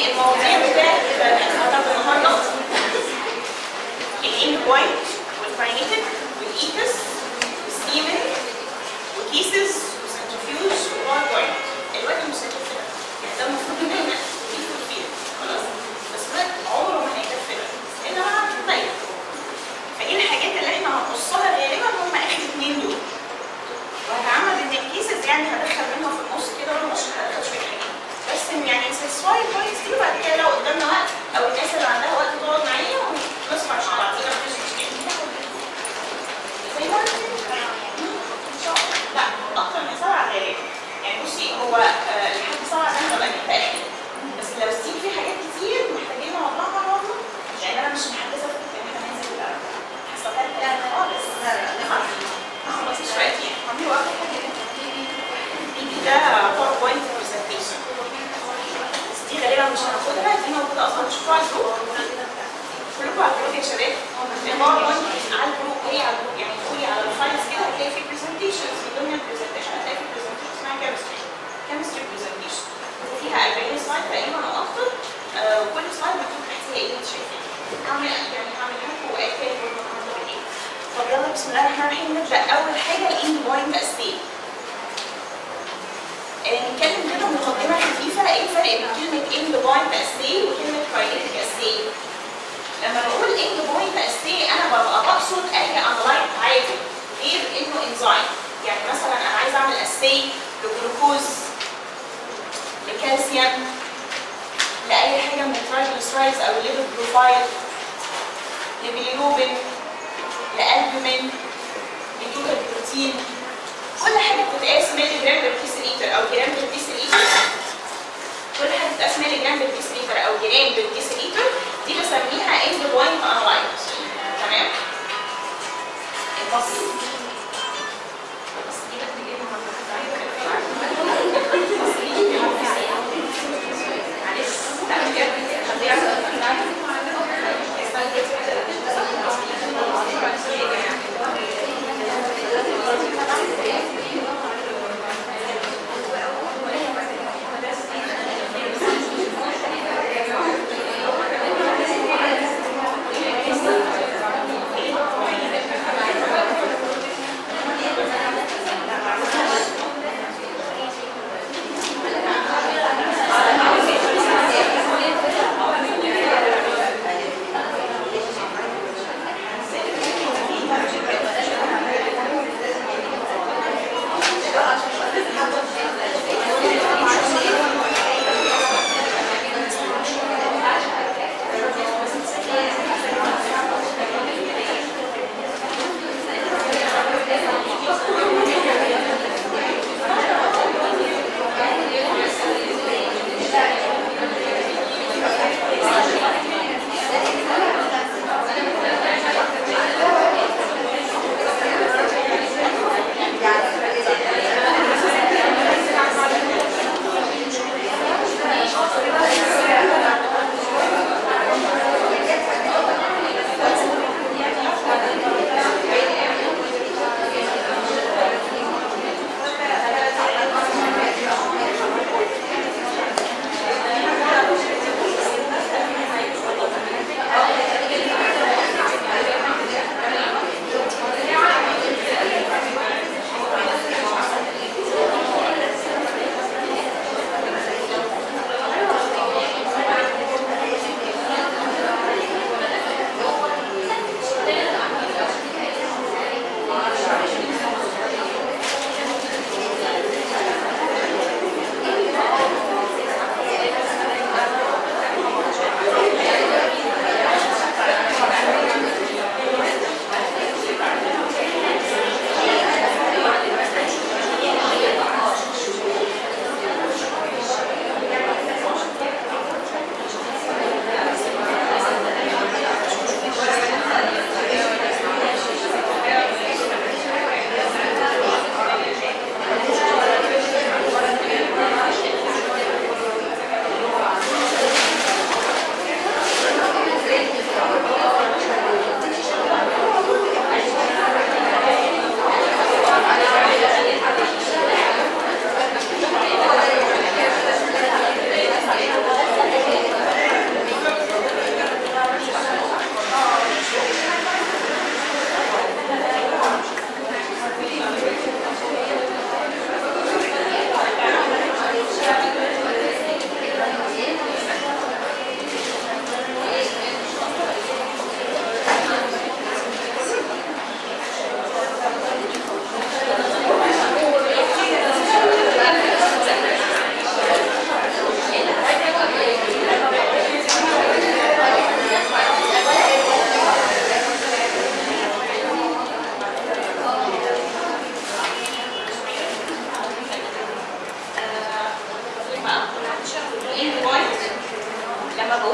المواضيع بتاعت النهارده الاند بوينت والفاينيتد والايتس والستيمن وكيسز وسنترفيوج وباور بوينت. الوقت مش هيكفي يعني ده المفروض ان احنا ندخل فيه خلاص، بس الوقت عمره ما هيكفي الا مع طيب. فايه الحاجات اللي احنا هنقصها غالبا هم اخر اثنين دول، وهتعمد ان الكيسز يعني هدخل منها في النص كده ولا مش هدخل شويه حاجات بس يعني ساتسفاي البوينتس دي، وبعد كده لو قدامنا وقت او الناس اللي عندها وقت تقعد معايا ونسمع مع بعضينا مفيش مشكله. لا اكتر من 7 غالبا يعني. بصي هو لحد 7 ده ببقى متاكد، بس لو ستيل في حاجات كتير محتاجين نوضحها برضه، لان انا مش محدثه فكره ان احنا ننزل حصتين ثلاثه خالص. خلاص مش وقت يعني عملوا اخر حاجه ده باوربوينت برزنتيشن. دي غالبا مش هناخدها، دي موجوده اصلا تشوفوها على الجروب كلكم على الجروب يا شباب. الباوربوينت على الجروب هي على الجروب يعني تقولي على الفايلز كده هتلاقي في برزنتيشنز، في ضمن البرزنتيشن هتلاقي في برزنتيشن اسمها كيمستري برزنتيشن فيها 40 سلايد تقريبا او اكتر، وكل سلايد مكتوب تحتيها ايه اللي انت شايفاه. هعمل لكم اكل برضه النهارده بالايه. طب يلا بسم الله الرحمن الرحيم نبدا. اول حاجه الاند بوينت اسي. نتكلم كده مقدمه خفيفه ايه الفرق بين كلمه اند بوينت اسي وكلمه كاينيتيك اسي. لما بقول اند بوينت اسي انا ببقى بقصد اي انلايت عادي غير انه انزيم. يعني مثلا انا عايز اعمل اسي لجلوكوز، لكالسيوم، لاي حاجه من الترايجليسرايدز او الليبيد بروفايل، لبيليروبين، لالبومين، لتوتال بروتين، كل حاجه بتتقاس ملي جرام بالديسيليتر او جرام بالديسيليتر. كل حاجه بتتقاس ملي جرام بالديسيليتر او جرام بالديسيليتر دي بسميها اند بوينت انلايت. تمام؟ البسيط بس دي بتجيبها معلش لا بجد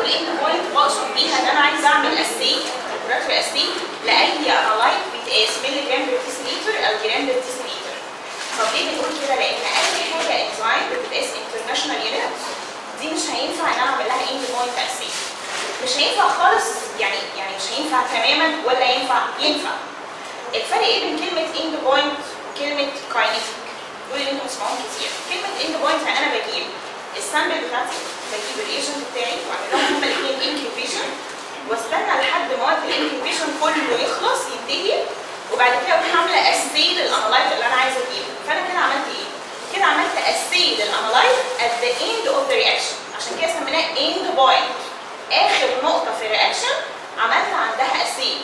بقول اند بوينت بقصد بيها ان انا عايز اعمل اسي لابوراتوري اسي لاي انالايت بيتقاس ملي جرام بير ديسيليتر او جرام بير ديسيليتر. طب ليه بنقول كده؟ لان اي حاجه انزايم بتتقاس انترناشونال يونت دي مش هينفع ان انا اعمل لها اند بوينت اسي. مش هينفع خالص، يعني مش هينفع تماما ولا ينفع؟ ينفع. الفرق ايه بين كلمه اند بوينت وكلمه كاينيتيك؟ دول اللي انتم بتسمعوهم كتير. كلمه اند بوينت يعني انا بجيب السامبل بتاعتي، بجيب الريجنت بتاعي واعمل لهم هما الاثنين انكيوبيشن واستنى لحد ما وقت الانكيوبيشن كله يخلص ينتهي، وبعد كده اروح عامله اسي للانالايت اللي انا عايزه اجيبه. فانا كده عملت ايه؟ كده عملت اسي للانالايت at the end of the reaction، عشان كده سميناه end point. اخر نقطه في الرياكشن عملت عندها اسي.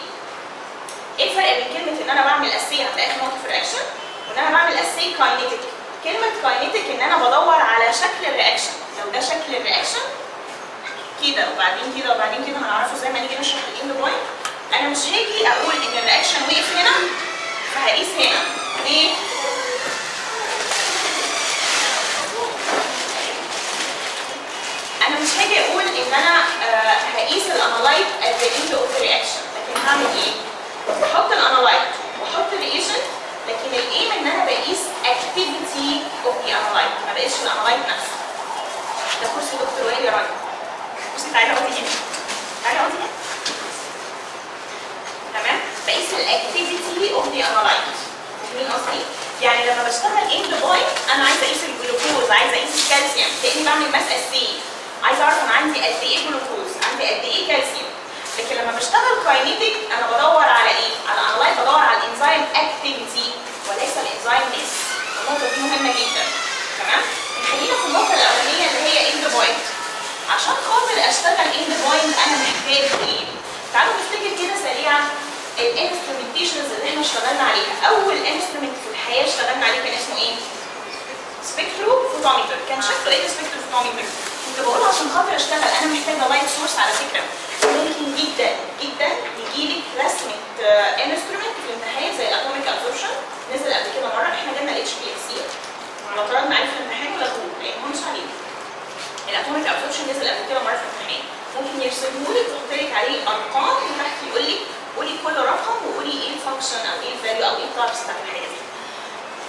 ايه الفرق بين كلمه ان انا بعمل اسي عند اخر نقطه في الرياكشن وان انا بعمل اسي كاينيتيك؟ كلمه كاينيتيك ان انا بدور على شكل الرياكشن. لو ده شكل الرياكشن كده وبعدين كده وبعدين كده، هنعرفه زي ما نيجي نشرح الاند بوينت. انا مش هاجي اقول ان الرياكشن وقف هنا فهقيس هنا. ليه؟ انا مش هاجي اقول ان انا هقيس الانالايت at the end of the reaction، لكن هعمل ايه؟ بحط الانالايت واحط الريجنت، لكن الايم ان انا بقيس activity of the analyte، ما بقيسش الانالايت نفسه. ده كرسي دكتور وائل يا راجل. بصي تعالي اقعدي هنا. تعالي اقعدي هنا. تمام؟ بقيس الاكتيفيتي اوف ذا انالايت. فاهمين قصدي؟ يعني لما بشتغل اند بوينت انا عايزه اقيس الجلوكوز، عايزه اقيس الكالسيوم، كاني بعمل ماس اسي. عايزه اعرف انا عندي قد ايه جلوكوز، عندي قد ايه كالسيوم. لكن لما بشتغل كاينيتيك انا بدور على ايه؟ على انالايت، بدور على الانزيم اكتيفيتي وليس الانزيم ماس. النقطه دي مهمه جدا. تمام؟ خلينا في النقطه الاولانيه اللي هي اند بوينت. عشان خاطر اشتغل اند بوينت انا محتاج ايه؟ تعالوا نفتكر كده سريعا الانسترومنتيشنز اللي احنا اشتغلنا عليها. اول انسترومنت في الحياه اشتغلنا عليه كان اسمه ايه؟ سبكتروفوتومتر. كان شكله ايه السبكتروفوتومتر؟ كنت بقول عشان خاطر اشتغل انا محتاجه لايت سورس. على فكره ممكن جدا جدا يجيلك رسمه انسترومنت في الامتحان زي الاتوميك ابزوربشن، نزل قبل كده مره. احنا جالنا الاتش بي اف سي لو طردنا عليه في الامتحان ولا لغوه لان هو مش عليه. الاتوميك ابزوربشن نزل قبل كده مره في الامتحان، ممكن يرسمهولك ويحط لك عليه ارقام وتحت يقول لك قولي كل رقم وقولي ايه الفانكشن او ايه الفاليو او ايه التايبس بتاعت الحاجه دي.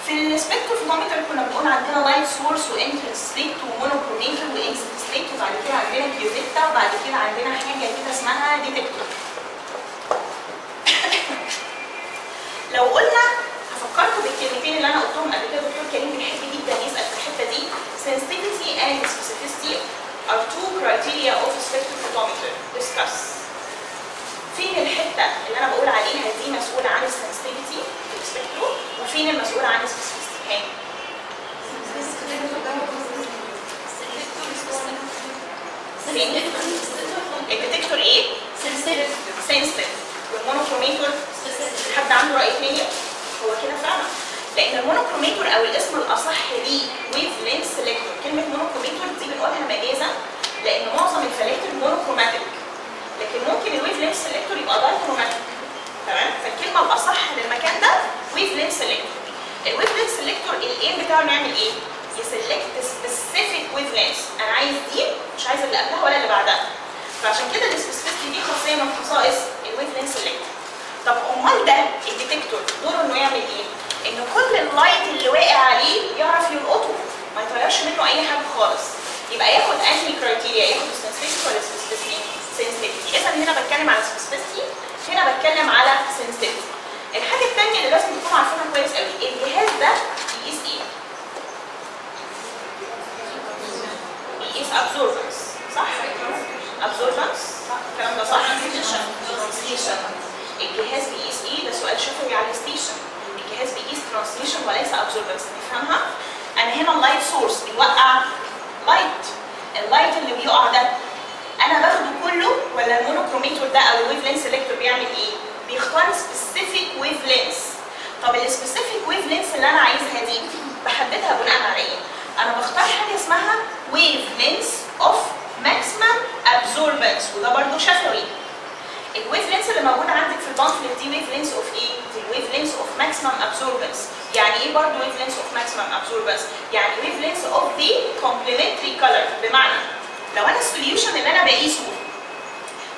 في السبكتروفوتومتر كنا بنقول عندنا لايت سورس وانترنت سليت ومونوكروميتر واكزيت سليت، وبعد كده عندنا كيوزيتا، وبعد كده عندنا حاجه كده اسمها ديتكتور. لو قلنا هفكركم بالكلمتين اللي انا قلتهم قبل كده، دكتور كريم بيحب جدا يسال في الحته دي. sensitivity and specificity are two criteria of spectrophotometer. discuss. فين الحته اللي انا بقول عليها دي مسؤوله عن السنسيتيفيتي في السبكترو، وفين المسؤوله عن السبيسيفيستي؟ هاي الديتكتور ايه؟ سنسيتيف. والمونوكروميتور حد عنده راي تاني؟ هو كده فعلا، لان المونوكروميتور او الاسم الاصح ليه ويف لينث سيلكتور. كلمه مونوكروميتور دي بنقولها مجازا لان معظم الفلاتر مونوكروماتيك، لكن ممكن الويف لينث سيلكتور يبقى دايكروماتيك. تمام؟ فالكلمه الاصح للمكان ده ويف لينث سيلكتور. الويف لينث سيلكتور الايم بتاعه نعمل ايه؟ يسلكت سبيسيفيك ويف لينث. انا عايز دي مش عايز اللي قبلها ولا اللي بعدها. فعشان كده السبيسيفيستي دي خاصيه من خصائص الويف لينث سيلكتور. طب امال ده الديتكتور دوره انه يعمل ايه؟ ان كل اللايت اللي واقع عليه يعرف يلقطه، ما يطيرش منه اي حاجه خالص. يبقى ياخد انهي كرايتيريا؟ ياخد السنسيتيفيتي ولا السبيسيفيستي؟ سنسيتيفيتي. اذا هنا بتكلم على السبيسيفيستي، هنا بتكلم على سنسيتيفيتي. الحاجه الثانيه اللي لازم تكونوا عارفينها كويس قوي، الجهاز ده بيقيس ايه؟ بيقيس ابزوربنس، صح؟ ابزوربنس، الكلام ده صح؟ ترانسميشن. الجهاز بيقيس ايه؟ ده سؤال شفوي على الستيشن. الجهاز بيقيس ترانسميشن وليس ابزوربنس. نفهمها؟ انا هنا اللايت سورس بيوقع لايت، اللايت اللي بيقع ده انا باخده كله ولا المونوكروميتور ده او الويف لينث سيلكتور بيعمل ايه؟ بيختار سبيسيفيك ويف لينث. طب السبيسيفيك ويف لينث اللي انا عايزها دي بحددها بناء على ايه؟ انا بختار حاجه اسمها ويف لينث اوف ماكسيمم ابزوربنس، وده برضه شفوي. الويف لينث اللي موجوده عندك في البامفلت دي ويف لينث اوف ايه؟ دي الويف لينث اوف ماكسيمم ابزوربنس. يعني ايه برضه ويف لينث اوف ماكسيمم ابزوربنس؟ يعني ويف لينث اوف ذا كومبلمنتري كولر. بمعنى لو انا السوليوشن اللي انا بقيسه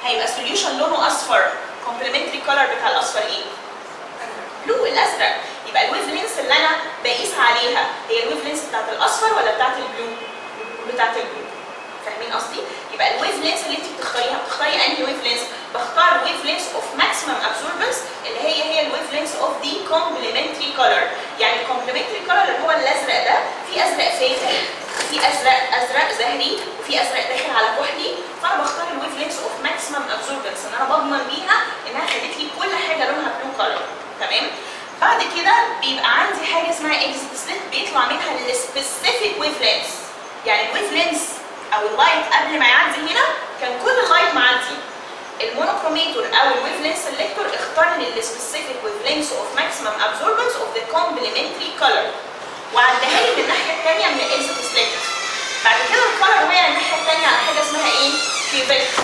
هيبقى سوليوشن لونه اصفر، كومبلمنتري كولر بتاع الاصفر ايه؟ بلو، الازرق. يبقى الويف لينس اللي انا بقيس عليها هي الويف لينس بتاعت الاصفر ولا بتاعت البلو؟ بتاعت البلو. فاهمين قصدي؟ يبقى الويف لينس اللي انت بتختاريها، بتختاري انهي ويف لينس؟ بختار ويف لينس اوف ماكسيمم ابسوربنس اللي هي الويف لينس اوف دي كومبلمنتري كولر. يعني الكومبلمنتري كولر اللي هو الازرق ده، في ازرق فاتح، في ازرق زهري، وفي ازرق داخل على كحلي، فانا بختار الويف لينس اوف ماكسيمم ابسوربنس ان انا بضمن بيها انها خدت لي كل حاجه لونها بلو كولر. تمام؟ بعد كده بيبقى عندي حاجه اسمها اكزيت سليت بيطلع منها السبيسيفيك ويف لينس. يعني الويف لينس او اللايت قبل ما يعدي هنا كان كل اللايت معدي. المونوكروميتور او الويف لينس سيلكتور اختار لي السبيسيفيك ويف لينس اوف ماكسيمم ابسوربنس اوف ذا كومبلمنتري كولر وعدها لي من الناحيه الثانيه من الاكزيت سليت. بعد كده الكولر وقع الناحيه الثانيه على حاجه اسمها ايه؟ كيوفيتا.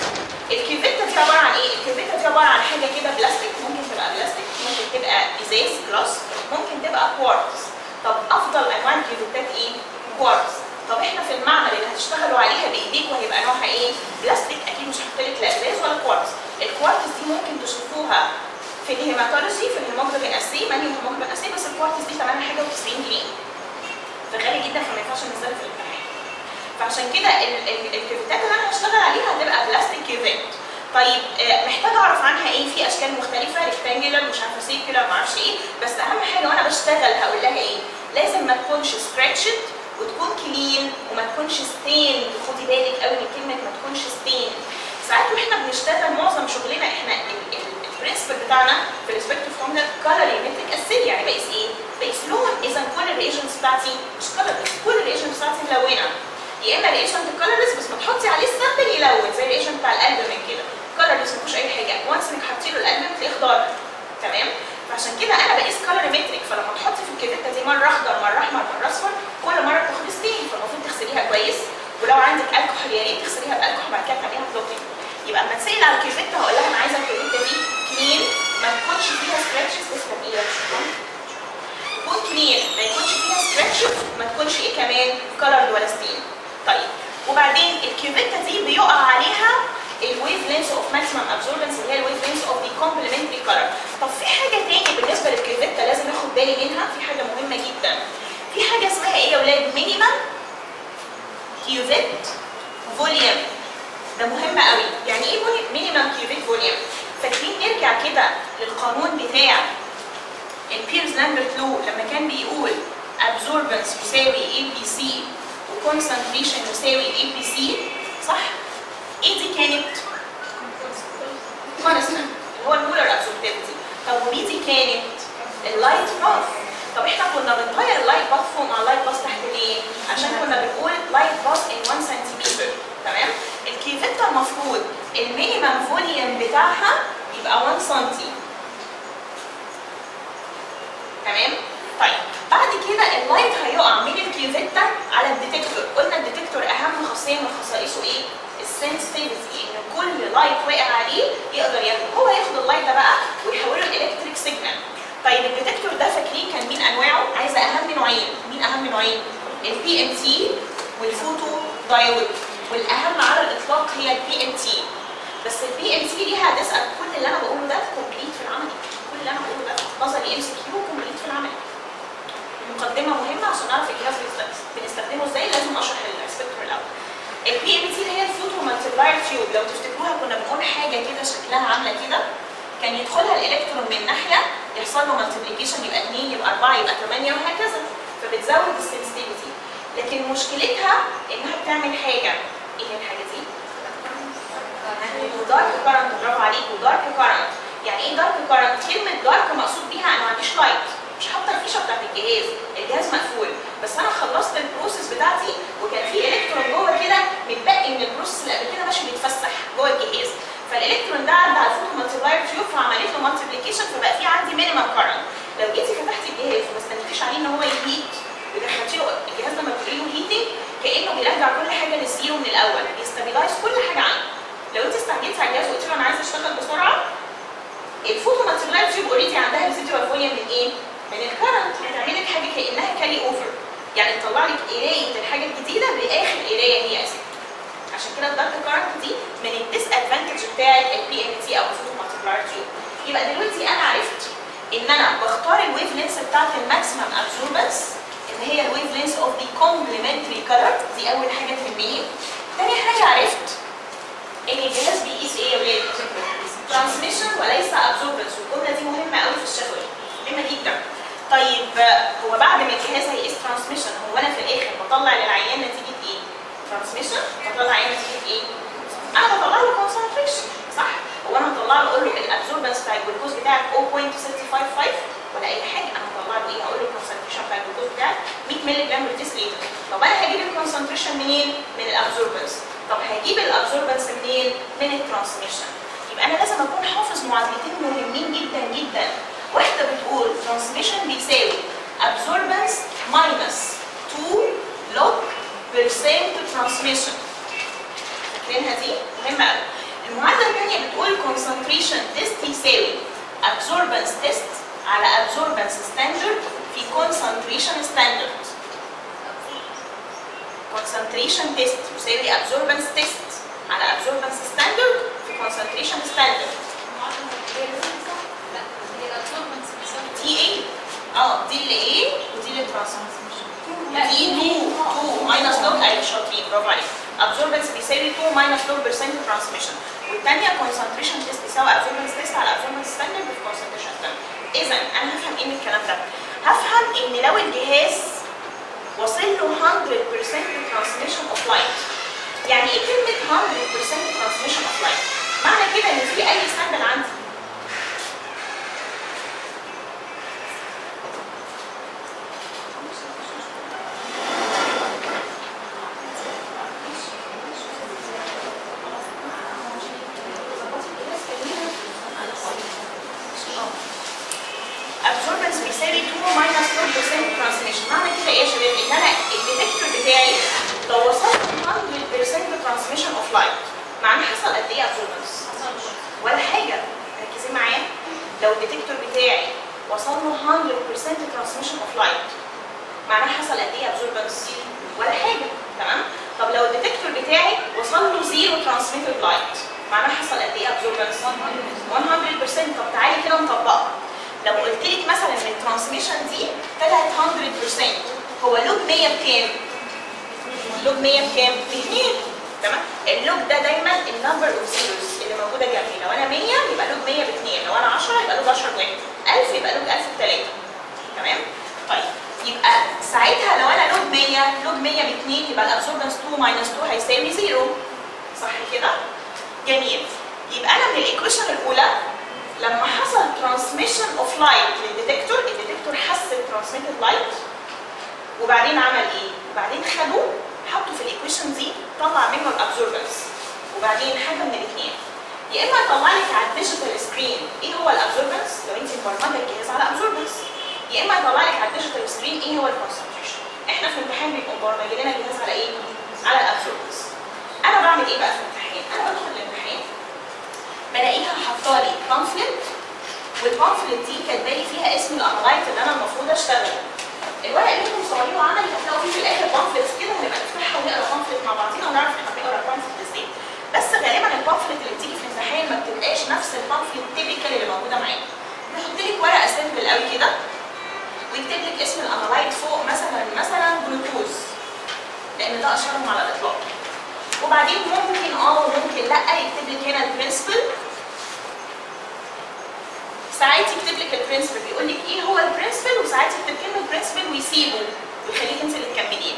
الكيوفيتا دي عباره عن ايه؟ الكيوفيتا دي عباره عن حاجه كده بلاستيك، ممكن تبقى بلاستيك، ممكن تبقى ازاز جلاس، ممكن تبقى كوارتز. طب افضل انواع الكيوفيتات ايه؟ كوارتز. طب احنا في المعمل اللي هتشتغلوا عليها بايديكم هيبقى نوعها ايه؟ بلاستيك، اكيد مش هحط لك لا ازاز ولا كوارتز. الكوارتز دي ممكن تشوفوها في الهيماتولوجي، في الهيموجلوبين اسي، مانيوم هيموجلوبين اسي، بس الكوارتز دي ثمنها حاجه و90 جنيه. فغالي جدا، فما ينفعش ننزلها في الامتحان. فعشان كده الكيوفيتات اللي انا هشتغل عليها هتبقى بلاستيك كيوفيت. طيب محتاجه اعرف عنها ايه؟ في اشكال مختلفه، ريكتانجلر، مش عارفه سيركلر، ما اعرفش ايه، بس اهم حاجه وانا بشتغل هقول لها ايه؟ لازم ما تكونش سكراتشد وتكون كلين وما تكونش ستين. خدي بالك قوي من كلمه ما تكونش ستين. ساعات واحنا بنشتغل معظم شغلنا احنا البرنسبل بتاعنا في الريسبكتيف فورمولا كالوريمتريك اسيد، يعني بقيس ايه؟ بقيس لون. اذا كل الريجنتس بتاعتي مش كالوريز، كل الريجنتس بتاعتي ملونه. يا اما ريجنت كالوريز بس ما تحطي عليه السامبل يلون زي الريجنت بتاع الالبومين كده، كالوريز ما فيهوش اي حاجه، وانس انك حطيتي له الالبوم تلاقيه اخضر. تمام؟ فعشان كده انا بقيس كالوريمتريك، فلما تحطي في الكيفيتا دي مره اخضر مره احمر مره اصفر كل مره بتاخد ستين، فالمفروض تغسليها كويس، ولو عندك الكحول يا ريت تغسليها بالكحول بعد كده تعمليها فلوتنج. يبقى اما تسال على الكيفيتا هقول لها انا عايزه الكيفيتا دي كلين، ما تكونش فيها سكراتشز، تسلم ايدك شكرا. تكون كلين، ما يكونش فيها سكراتشز، وما تكونش ايه كمان كلرد ولا ستين. طيب وبعدين الكيوفيتا دي بيقع عليها الويف لينس اوف ماكسيمم ابزوربنس اللي هي الويف لينس اوف دي كومبلمنتري كولر. طب في حاجه تاني بالنسبه للكيوفيتا لازم اخد بالي منها، في حاجه مهمه جدا. في حاجه اسمها ايه يا اولاد؟ مينيمم كيوفيت فوليوم. ده مهم قوي. يعني ايه مينيمم كيوفيت فوليوم؟ فاكرين نرجع كده للقانون بتاع البيرز لامبرت لو لما كان بيقول ابزوربنس يساوي اي بي سي وكونسنتريشن يساوي اي بي سي، صح؟ ايه دي كانت؟ كونستنت اللي هو المولر ابسوربتيفيتي. طب ودي دي كانت اللايت باث. طب احنا كنا بنغير اللايت باث فوق مع اللايت باث تحت ليه؟ عشان كنا بنقول لايت باث ان 1 سنتيمتر. تمام؟ الكيفيتا المفروض المينيمم فوليوم بتاعها يبقى 1 سنتي. تمام؟ طيب بعد كده اللايت هيقع من الكيوفيتا على الديتكتور. قلنا الديتكتور اهم خاصيه من خصائصه ايه؟ السنسيتيفيتي، ان كل لايت واقع عليه يقدر ياخده، هو ياخد اللايت ده بقى ويحوله لالكتريك سيجنال. طيب الديتكتور ده فاكرين كان مين انواعه؟ عايزه اهم نوعين. مين اهم نوعين؟ البي ام تي والفوتو دايود، والاهم على الاطلاق هي البي ام تي. بس البي ام تي ليها هتسال كل اللي انا بقوله ده كومبليت في العمل، كل اللي انا بقوله ده نظري ام سي كيو كومبليت في العمل. مقدمه مهمه عشان نعرف الجهاز بنستخدمه ازاي، لازم اشرح السبيكتر الاول. البي ام تي اللي هي الفوتو مالتيبلاير تيوب، لو تفتكروها كنا بنقول حاجه كده شكلها عامله كده، كان يدخلها الالكترون من ناحيه يحصل له مالتيبليكيشن يبقى 2 يبقى 4 يبقى 8 وهكذا، فبتزود السنسيتيفيتي. لكن مشكلتها انها بتعمل حاجه، ايه هي الحاجه دي؟ دارك كارنت. برافو عليكم، دارك كارنت. يعني ايه دارك كارنت؟ كلمه دارك مقصود بيها انا ما عنديش لايت، مش حاطه الفيشه بتاعت الجهاز مقفول، بس انا خلصت البروسيس بتاعتي وكان في الكترون جوه كده متبقي من البروسيس اللي قبل كده ماشي بيتفسح جوه الجهاز، فالالكترون ده عدى على الفوتو مالتيبلاير تيوب فعملت له مالتيبليكيشن فبقى في عندي مينيمم كارنت. لو جيتي فتحتي الجهاز وما استنيتيش عليه ان هو يهيت ودخلتي له الجهاز لما بتقولي له هيتنج كانه بيرجع كل حاجه للزيرو من الاول، بيستابيلايز كل حاجه عنده. لو انت استعجلتي على الجهاز وقلتي له انا عايزه اشتغل بسرعه، الفوتو مالتيبلاير تيوب اوريدي عندها ريزيدوال فوليوم من ايه؟ من الكارنت، هتعمل لك حاجه كانها كاري اوفر، يعني تطلع لك قرايه الحاجه الجديده باخر قرايه هي اساسا. عشان كده الدارك كارنت دي من الديس ادفانتج بتاعت البي ام تي او الفوتو مالتيبلاير تيوب. يبقى دلوقتي انا عرفت ان انا بختار الويف لينس بتاعت الماكسيمم ابزوربنس اللي هي الويف لينس اوف ذا كومبلمنتري كلر، دي اول حاجه تهمني. تاني حاجه عرفت ان الجهاز بيقيس ايه يا ولاد؟ ترانسميشن وليس ابزوربنس، والجمله دي مهمه قوي في الشفوي، مهمه جدا. طيب هو بعد ما الجهاز هيقيس ترانسميشن، هو انا في الاخر بطلع للعيان نتيجه ايه؟ ترانسميشن، بطلع للعيان نتيجه ايه؟ انا بطلع له كونسنتريشن، صح؟ هو انا هطلع له اقول له الابزوربنس بتاع الجلوكوز بتاعك 0.655 ولا اي حاجه، انا هطلع له ايه؟ هقول له الكونسنتريشن بتاع الجلوكوز بتاعك 100 مللي جرام بر ديسليتر. طب انا هجيب الكونسنتريشن منين؟ من الابزوربنس. طب هجيب الابزوربنس منين؟ من الترانسميشن. يبقى انا لازم اكون حافظ معادلتين مهمين جدا جدا. واحده بتقول ترانسميشن بيساوي absorbance minus 2 log percent transmission. فاكرينها دي؟ مهمه قوي. المعادله الثانيه بتقول concentration test يساوي absorbance test على absorbance standard في concentration standard. concentration test يساوي absorbance test على absorbance standard في concentration standard. دي ايه؟ دي اللي ايه ودي اللي ترانسميشن. دي 2 ماينس لوج، ايوه شاطرين برافو عليك. ابزوربنس بيساوي 2 ماينس لوج برسنت ترانسميشن، والثانيه كونسنتريشن تيست بيساوي ابزوربنس تيست على ابزوربنس ستاندرد في كونسنتريشن ستاندرد. اذا انا هفهم ايه من الكلام ده؟ هفهم ان لو الجهاز وصل له 100% ترانسميشن اوف لايت. يعني ايه كلمه 100% ترانسميشن اوف لايت؟ معنى كده ان في اي سامبل عندي absorbance بيساوي 2 minus 2% transmission. معنى كده ايه يا شباب؟ ان انا الديتكتور بتاعي لو وصلت 100% transmission of light معناه حصل قد ايه absorbance؟ ولا حاجه. ركزي معايا، لو الديتكتور بتاعي وصل له 100% transmission of light معناه حصل قد ايه absorbance؟ ولا حاجه، تمام؟ طب لو الديتكتور بتاعي وصل له 0 transmitted light معناه حصل قد ايه absorbance؟ 100%. طب تعالي كده نطبقها. لو قلت لك مثلا ان الترانسميشن دي طلعت 100%، هو لوج 100 بكام؟ لوج 100 بكام؟ ب 2، تمام؟ اللوج ده دايما النمبر اوف زيروز اللي موجوده جنبي. لو انا 100 يبقى لوج 100 ب 2، لو انا 10 يبقى لوج 10 ب 1، 1000 يبقى لوج 1000 ب 3، تمام؟ طيب يبقى ساعتها لو انا لوج 100 ب 2 يبقى الابسوربنس 2 ماينس 2 هيساوي 0، صح كده؟ جميل. يبقى انا من الايكويشن الاولى لما حصل ترانسميشن اوف لايت للديتكتور، الديتكتور حس الترانسميتد لايت وبعدين عمل ايه؟ وبعدين خدوه حطوا في الايكويشن دي طلع منه الابزوربنس، وبعدين حاجه من الاثنين، يا اما يطلع لك على الديجيتال سكرين ايه هو الابزوربنس لو انت مبرمجه الجهاز على ابزوربنس، يا اما يطلع لك على الديجيتال سكرين ايه هو الكونسنتريشن. احنا في الامتحان بيكون مبرمج لنا الجهاز على ايه؟ على الابزوربنس. انا بعمل ايه بقى في الامتحان؟ انا بدخل الامتحان بلاقيها حاطالي بامفلت، والبامفلت دي كاتبالي فيها اسم الانلايت اللي انا المفروض اشتغله. الورق اللي انتم مصورينه عملي هتلاقوا فيه في الاخر بامفلتس كده، هنبقى نفتحها ونقرا بامفلت مع بعضينا ونعرف احنا بنقرا البامفلت ازاي. بس غالبا البامفلت اللي بتيجي في الامتحان ما بتبقاش نفس البامفلت التيبيكال اللي موجوده معانا. بيحط لك ورقه سيمبل قوي كده ويكتب لك اسم الانلايت فوق مثلا جلوكوز، لان ده اشهرهم على الاطلاق. وبعدين ممكن لا يكتب لك هنا البرنسبل. ساعات يكتب لك البرنسبل بيقول لك ايه هو البرنسبل، وساعات يكتب كلمه برنسبل ويسيبه ويخليك انت اللي تكمليه.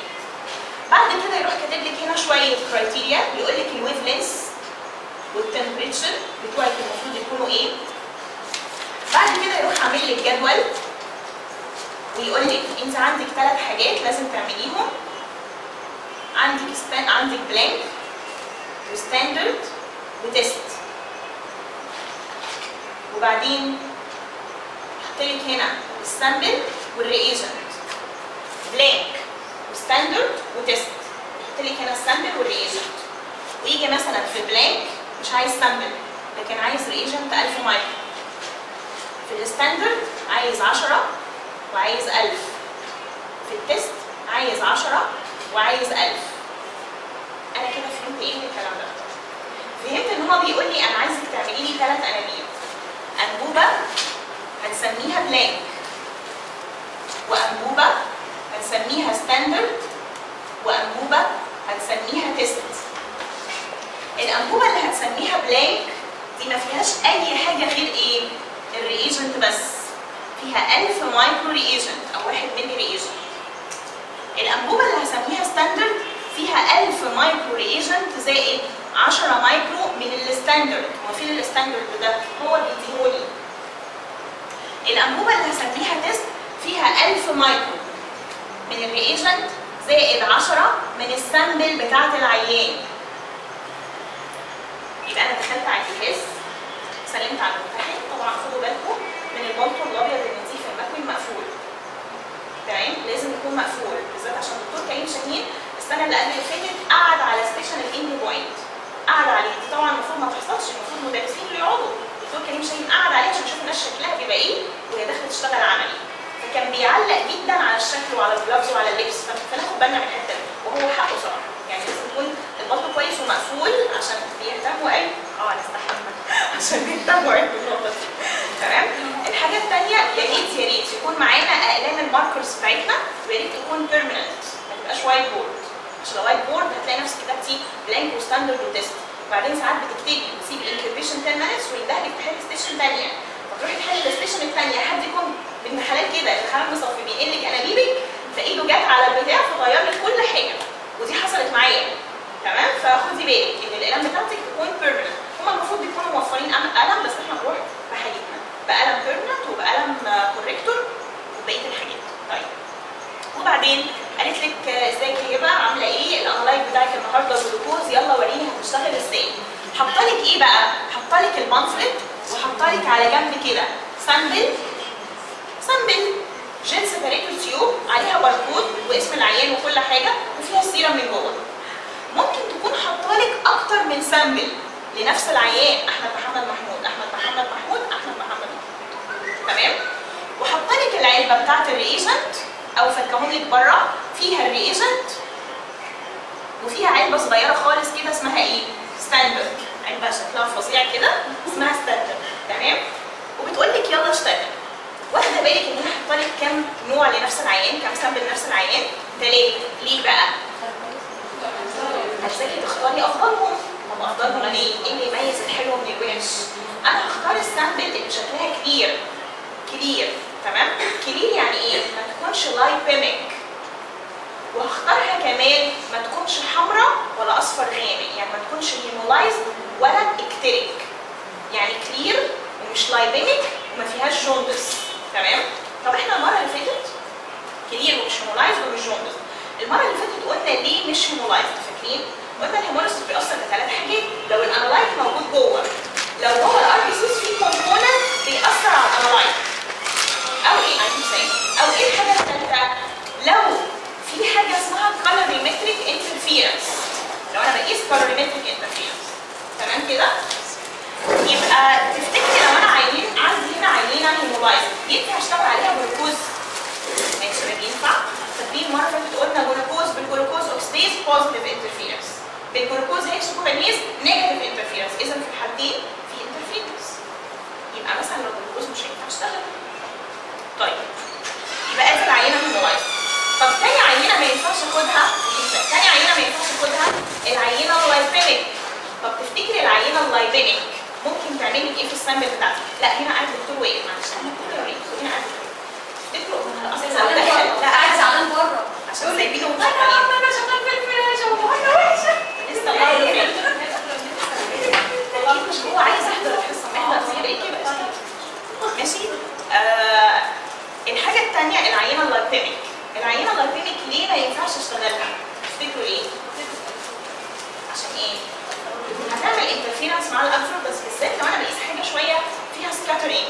بعد كده يروح كاتب لك هنا شويه كرايتيريا، بيقول لك الويف لينس والتمبريتشر بتوعك المفروض يكونوا ايه. بعد كده يروح عامل لك جدول ويقول لك انت عندك 3 حاجات لازم تعمليهم، عندك بلانك وستاندرد وتيست. وبعدين حط لك هنا السامبل والرياجنت، بلانك وستاندرد وتيست. حط لك هنا السامبل والرياجنت، ويجي مثلا في بلانك مش عايز سامبل لكن عايز رياجنت 1000 مايكرو، في الستاندرد عايز 10 وعايز 1000، في التيست عايز 10 وعايز 1000. انا كده فهمت ايه من الكلام ده؟ فهمت ان هو بيقول لي انا عايزك تعملي لي 3 انابيب. انبوبه هنسميها بلانك، وانبوبه هنسميها ستاندرد، وانبوبه هنسميها تيست. الانبوبه اللي هنسميها بلانك دي ما فيهاش اي حاجه غير ايه؟ الريجنت بس. فيها 1000 مايكرو ريجنت او 1 ملي ريجنت. الانبوبه اللي هسميها ستاندرد فيها 1000 مايكرو ريجنت زائد 10 مايكرو من الستاندرد. هو فين الستاندرد ده؟ هو بيديهولي. الانبوبه اللي هسميها تيست فيها 1000 مايكرو من الريجنت زائد 10 من السامبل بتاعت العيان. يبقى انا دخلت على الجهاز، سلمت على الممتحن. طبعا خدوا بالكم من البلطو الابيض النظيف المكوي المقفول. تمام؟ لازم يكون مقفول، بالذات عشان الدكتور كريم شاهين السنه اللي قبل اللي فاتت قعد على ستيشن الاند بوينت. قعد عليه، دي طبعا المفروض ما تحصلش، المفروض المدرسين اللي يقعدوا. الدكتور كريم شاهين قعد عليه عشان يشوف الناس شكلها بيبقى ايه وهي داخله تشتغل عملي. فكان بيعلق جدا على الشكل وعلى الجلافز وعلى اللبس، فناخد بالنا من الحته دي، وهو حقه صراحه. يعني لازم يكون البلطو كويس ومقفول عشان بيهتموا قوي. نستحمل عشان بيهتموا قوي بالنقطه دي. تمام؟ الحاجه الثانيه يا ريت يكون معانا اقلام الماركرز بتاعتنا، ويا ريت تكون بيرمننت، ما تبقاش وايت بورد. عشان لو وايت بورد هتلاقي نفسك كتبتي بلانك وستاندرد وتيست، وبعدين ساعات بتكتبي وتسيب الانكيوبيشن 10 مينتس ويندهلك تحل ستيشن ثانيه، فتروحي تحلي الستيشن الثانيه حد يكون بنت حلال كده الحمام مصفي بينقل لك انابيبك فايده جت على البتاع فغير لك كل حاجه، ودي حصلت معايا. تمام؟ فخدي بالك ان الاقلام بتاعتك تكون بيرمننت. هما المفروض بيكونوا موفرين قلم، بس احنا نروح بحاجتنا بقلم بيرمننت وبقلم كوريكتور وبقيه الحاجات. طيب وبعدين قالت لك ازيك يا هبه عامله ايه؟ الانالايت بتاعك النهارده جلوكوز، يلا وريني هتشتغل ازاي. حاطه لك ايه بقى؟ حاطه لك المانفلت، وحاطه لك على جنب كده سامبل جيل سيبريتور تيوب عليها باركود واسم العيان وكل حاجه وفيها السيرم من جوه. ممكن تكون حاطه لك اكتر من سامبل لنفس العيان، احمد محمد محمود. تمام؟ وحاطه لك العلبه بتاعت الريجنت او فكهم لك بره فيها الريجنت، وفيها علبه صغيره خالص كده اسمها ايه؟ ستاندرد. علبه شكلها فظيع كده اسمها ستاندرد. تمام؟ وبتقول لك يلا اشتغل. واخده بالك ان انا حاطه لك كام نوع لنفس العيان، كام سامبل لنفس العيان؟ 3. ليه بقى؟ عايزاكي تختاري افضلهم. طب افضلهم ليه؟ ايه اللي يميز الحلو من الوحش؟ انا هختار السامبل اللي شكلها كلير. تمام؟ كلير يعني ايه؟ ما تكونش لايبيميك، وهختارها كمان ما تكونش حمراء ولا اصفر غامق، يعني ما تكونش هيمولايزد ولا اكتريك، يعني كلير ومش لايبيميك وما فيهاش جوندس. تمام؟ طب احنا المره اللي فاتت كلير ومش هيمولايزد ومش جوندس. المره اللي فاتت قلنا ليه مش هيمولايزد؟ فاكرين؟ قلنا الهيمولايزد بيأثر بثلاث حاجات. لو الانالايت موجود جوه، لو جوه الار بي سيز في كومبوننت بيأثر على الانالايت، او ايه؟ او ايه الحاجه الثالثه؟ لو في حاجه اسمها كالوريمتريك انترفيرنس، لو انا بقيس كالوريمتريك انترفيرنس. تمام كده؟ يبقى تفتكري لو انا عندي هنا عينه هيمولايزد ينفع اشتغل عليها جلوكوز؟ ماشي ينفع. فاكرين المره اللي فاتت قلنا جلوكوز بالجلوكوز اوكسيديز بوزيتيف انترفيرنس، بالجلوكوز هيكسوكوبانيز نيجاتيف انترفيرنس، اذا في الحالتين في انترفيرنس. يبقى مثلا لو الجلوكوز مش هينفع اشتغل. طيب يبقى ادي العينه هيمولايزد. طب تاني عينه ما ينفعش اخدها، العينه اللايبيميك. طب تفتكري العينه اللايبيميك ممكن تعمل لك ايه في السامبل بتاعتك؟ لا هنا قاعد الدكتور واقف، معلش انا كنت اوريك هنا قاعد تفتكروا انا اصلا لا قاعد زعلان بره عشان سايبينه انا شغال في الفلاشه وحاجه وحشه لسه والله مش هو عايز احضر الحصه احنا زي ايه كده. ماشي. الحاجه الثانيه العينه اللايبيميك. ليه ما ينفعش اشتغلها؟ تفتكروا ليه؟ عشان ايه؟ هتعمل انترفيرنس مع الابزور، بس بالذات لو انا بقيس حاجه شويه فيها سكاترينج.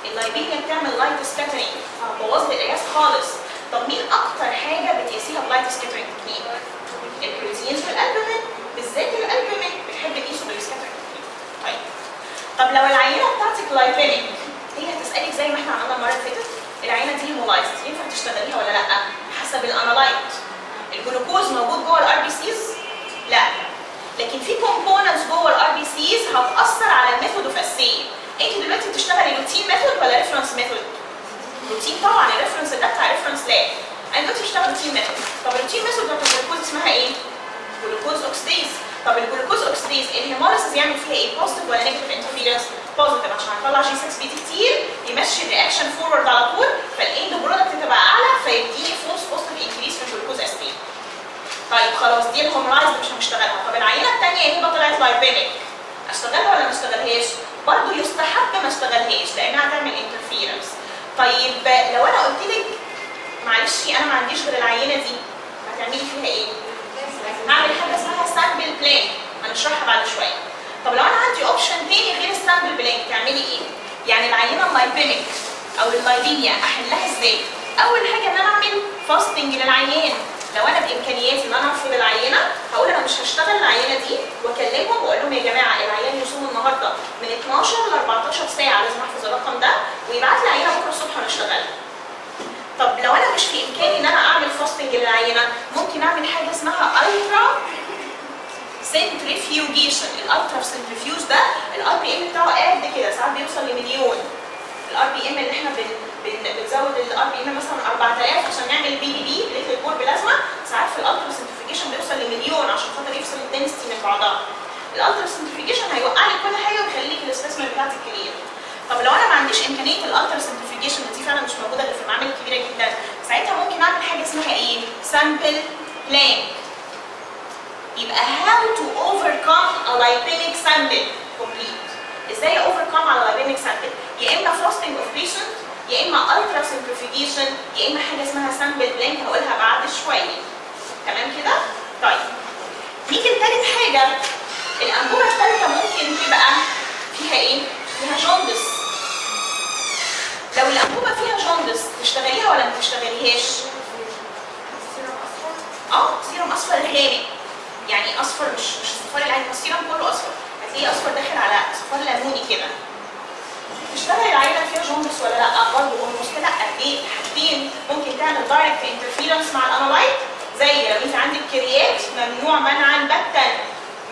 اللايبيميا بتعمل لايت سكاترينج فبوظ لي القياس خالص. طب مين اكتر حاجه بتقيسيها بلايت سكاترينج تكنيك؟ البروتينز والالبومين، بالذات الالبومين بتحب تقيسه بالسكاترينج. طيب طب لو العينه بتاعتك لايبيميك هي هتسالك زي ما احنا عملنا المره اللي فاتت العينه دي هيمولايزد ينفع تشتغليها ولا لا؟ حسب الانالايت. الجلوكوز موجود جوه الار بي سيز؟ لا. لكن في كومبوننتس جوه الار بي سيز هتاثر على الميثود اوف اسي. انت دلوقتي بتشتغلي روتين ميثود ولا ريفرنس ميثود؟ روتين طبعا، الريفرنس ده بتاع ريفرنس لاب. انا دلوقتي بشتغل روتين ميثود. طب الروتين ميثود بتاعت الجلوكوز اسمها ايه؟ جلوكوز اوكسيديز. طب الجلوكوز اوكسيديز الهيموليسيس يعمل فيها ايه؟ بوزيتيف ولا نيجاتيف انترفيرنس؟ بوزيتيف، عشان هنطلع جي 6 بي تي كتير يمشي الرياكشن فورورد على طول، فالاند برودكت تبقى اعلى فيديني فورس بوزيتيف انكريس في الجلوكوز اسبرين. طيب خلاص دي الهومرايزد مش هنشتغلها. طب العينه الثانيه اللي طلعت لايبيميك اشتغلها ولا ما اشتغلهاش؟ برضه يستحب ما اشتغلهاش لانها هتعمل انترفيرنس. طيب لو انا قلت لك معلش انا ما عنديش غير العينه دي هتعملي فيها ايه؟ هعمل حاجه اسمها سامبل بلان هنشرحها بعد شويه. طب لو انا عندي اوبشن تاني غير السامبل بلان تعملي ايه؟ يعني العينه اللايبيميك او اللايبيميا احلها ازاي؟ اول حاجه ان انا اعمل فاستنج للعيان. لو انا بامكانياتي ان انا ارفض العينه هقول انا مش هشتغل العينه دي واكلمهم واقول لهم يا جماعه العيان يصوم النهارده من 12 ل 14 ساعه لازم احفظ الرقم ده ويبعت لي عينه بكره الصبح ونشتغلها. طب لو انا مش في امكاني ان انا اعمل فاستنج للعينه ممكن اعمل حاجه اسمها الترا سنتريفيوجيشن. الالترا سنتريفيوج ده الار بي ام بتاعه قد كده ساعات بيوصل لمليون. الار بي ام اللي احنا بنزود الار بي ام مثلا 4000 عشان نعمل بي بي بي ليكويد بور بلازما، ساعات في الالترا سنتريفيوجيشن بيوصل لمليون عشان خاطر يفصل الدنستي من بعضها. الالترا سنتريفيوجيشن هيوقع لي كل حاجه ويخلي لك السبيسمن بتاعتك كلير. طب لو انا ما عنديش امكانيه الالترا سنتريفيوجيشن دي فعلا مش موجوده غير في المعامل الكبيره جدا، ساعتها ممكن اعمل حاجه اسمها ايه؟ سامبل بلان. يبقى how to overcome a lipemic sample complete. ازاي overcome على lipemic sample؟ يا اما fasting of patient يا اما ultra centrifugation يا اما حاجه اسمها sample blank هقولها بعد شويه. تمام كده؟ طيب نيجي لثالث حاجه. الانبوبه الثالثه ممكن تبقى فيها ايه؟ فيها جوندس. لو الانبوبه فيها جوندس تشتغليها ولا ما تشتغليهاش؟ سيرم اصفر غامق. يعني اصفر مش الصفار العادي، السيرم كله اصفر، هتلاقيه اصفر داخل على صفار ليموني كده. تشتغل العينه فيها جوندس ولا لا؟ برضه المشكله لا. ليه؟ حاجتين ممكن تعمل دايركت انترفيرنس مع الانالايت، زي لو انت عندك كريات ممنوع منعا باتا،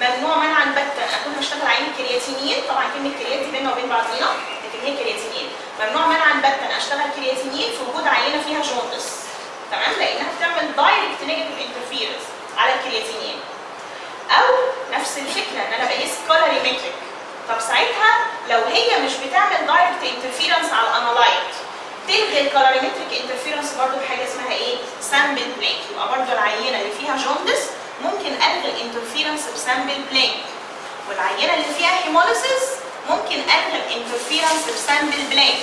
ممنوع منعا باتا اكون بشتغل عينه كرياتينين. طبعا كلمه كريات دي بيننا وبين بعضينا لكن هي كرياتينين. ممنوع منعا باتا اشتغل كرياتينين في وجود عينه فيها جوندس. تمام؟ لانها بتعمل دايركت نيجاتيف انترفيرنس على الكرياتينين. او نفس الفكره ان انا بقيس كولوريمتريك. طب ساعتها لو هي مش بتعمل دايركت انترفيرنس على الانالايت تلغي الكولوريمتريك انترفيرنس برضه بحاجه اسمها ايه؟ سامبل بلانك. يبقى برضه العينه اللي فيها جوندس ممكن الغي الانترفيرنس بسامبل بلانك، والعينه اللي فيها هيموليسيس ممكن الغي الانترفيرنس بسامبل بلانك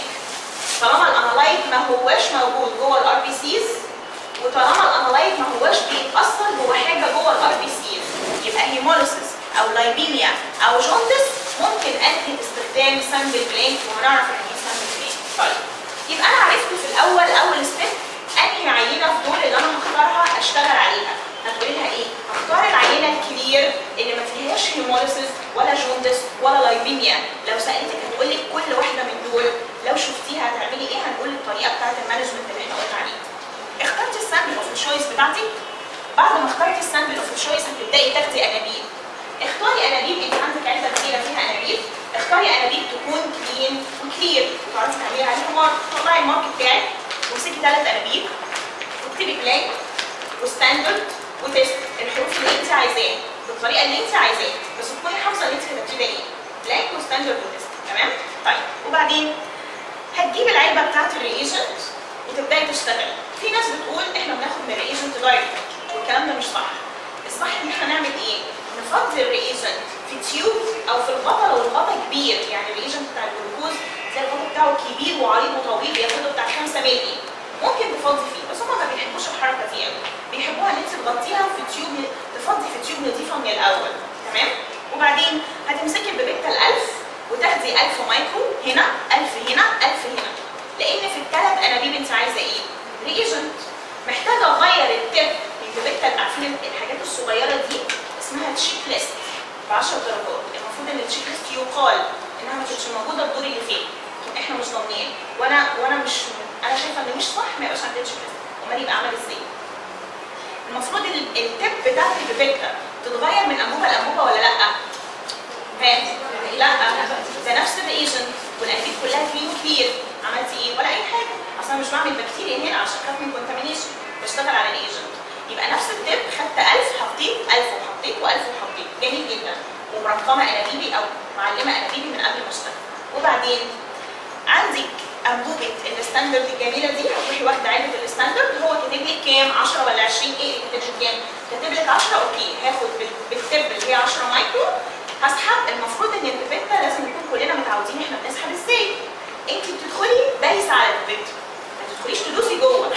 طالما الانالايت ما هوش موجود جوه الار بي سيز، وطالما الانالايت ما هوش بيتاثر جوه حاجه جوه الار بي سيز. يبقى هيموليسيس او لايبيميا او جوندس ممكن الغي استخدام سامبل بلانك، وهنعرف يعني ايه سامبل بلانك. طيب يبقى انا عرفت في الاول اول ستيب انهي عينه في دول اللي انا هختارها اشتغل عليها. هتقولي لها ايه؟ هختار العينه الكلير اللي ما فيهاش هيموليسيس ولا جوندس ولا لايبيميا. لو سالتك هتقول لك كل واحده من دول لو شفتيها هتعملي ايه؟ هنقول الطريقه بتاعت المانجمنت اللي احنا قلنا عليها. اخترتي السامبل اوف تشويس بتاعتك. بعد ما اخترتي السامبل اوف تشويس هتبداي تاخدي انابيب. اختاري انابيب، انت عندك علبه كبيره فيها انابيب، اختاري انابيب تكون كلين وكلير تعرفي تعملي عليها مارك. طلعي المارك بتاعك وامسكي 3 انابيب واكتبي بلانك وستاندرد وتيست الحروف اللي انت عايزاها بالطريقه اللي انت عايزاها، بس تكوني حافظه اللي انت كتبتيه ده ايه؟ بلانك وستاندرد وتيست. تمام؟ طيب وبعدين هتجيبي العلبه بتاعت الريجنت وتبداي تشتغلي. في ناس بتقول احنا بناخد من الريجنت دايركت، والكلام ده مش صح. الصح ان احنا نعمل ايه؟ نفضي الريجنت في تيوب او في الغطا لو الغطا كبير. يعني الريجنت بتاع الجلوكوز زي الغطا بتاعه كبير وعريض وطويل بياخده بتاع 5 مللي، ممكن تفضي فيه، بس هم ما بيحبوش الحركه دي قوي، بيحبوها ان انت تغطيها في تيوب، تفضي في تيوب نظيفه من الاول. تمام؟ وبعدين هتمسكي البيبيتا ال1000 وتاخدي 1000 مايكرو هنا، 1000 هنا، 1000 هنا، لان في ال3 انابيب انت عايزه ايه؟ ريجنت. محتاجه اغير التب البيبيتا. عارفين الحاجات الصغيره دي اسمها تشيك ليست ب 10 درجات. المفروض ان التشيك ليست يقال انها ما كانتش موجوده الدور اللي فات، لكن احنا مش ضامنين. وانا مش انا شايفه ان مش صح ما يبقاش عندنا تشيك ليست. امال يبقى عمل ازاي؟ المفروض التب بتاعت البيبيتا تتغير من انبوبه لانبوبه ولا لا؟ لا، ده نفس الريجنت والانابيب كلها كلين كلير، عملتي ايه؟ ولا اي حاجه، اصلا مش بعمل بكتيريا هنا عشان خاف من كونتامينيشن، بشتغل على الريجنت. يبقى نفس التب، خدت 1000 حطيت 1000 وحطيت و1000 وحطيت، جميل جدا، ومرقمه انابيبي او معلمه انابيبي من قبل ما اشتغل. وبعدين عندك انبوبه الستاندرد الجميله دي، هتروحي واخده علبه الستاندرد، هو كاتب لك كام؟ 10 ولا 20؟ ايه اللي كاتب لك كام؟ كاتب لك 10، اوكي، هاخد بالتب اللي هي 10 مايكرو، هسحب. المفروض ان البيبيتا لازم نكون كلنا متعودين احنا بنسحب ازاي. انت بتدخلي دايسه على البيبيتا، ما تدخليش تدوسي جوه، انت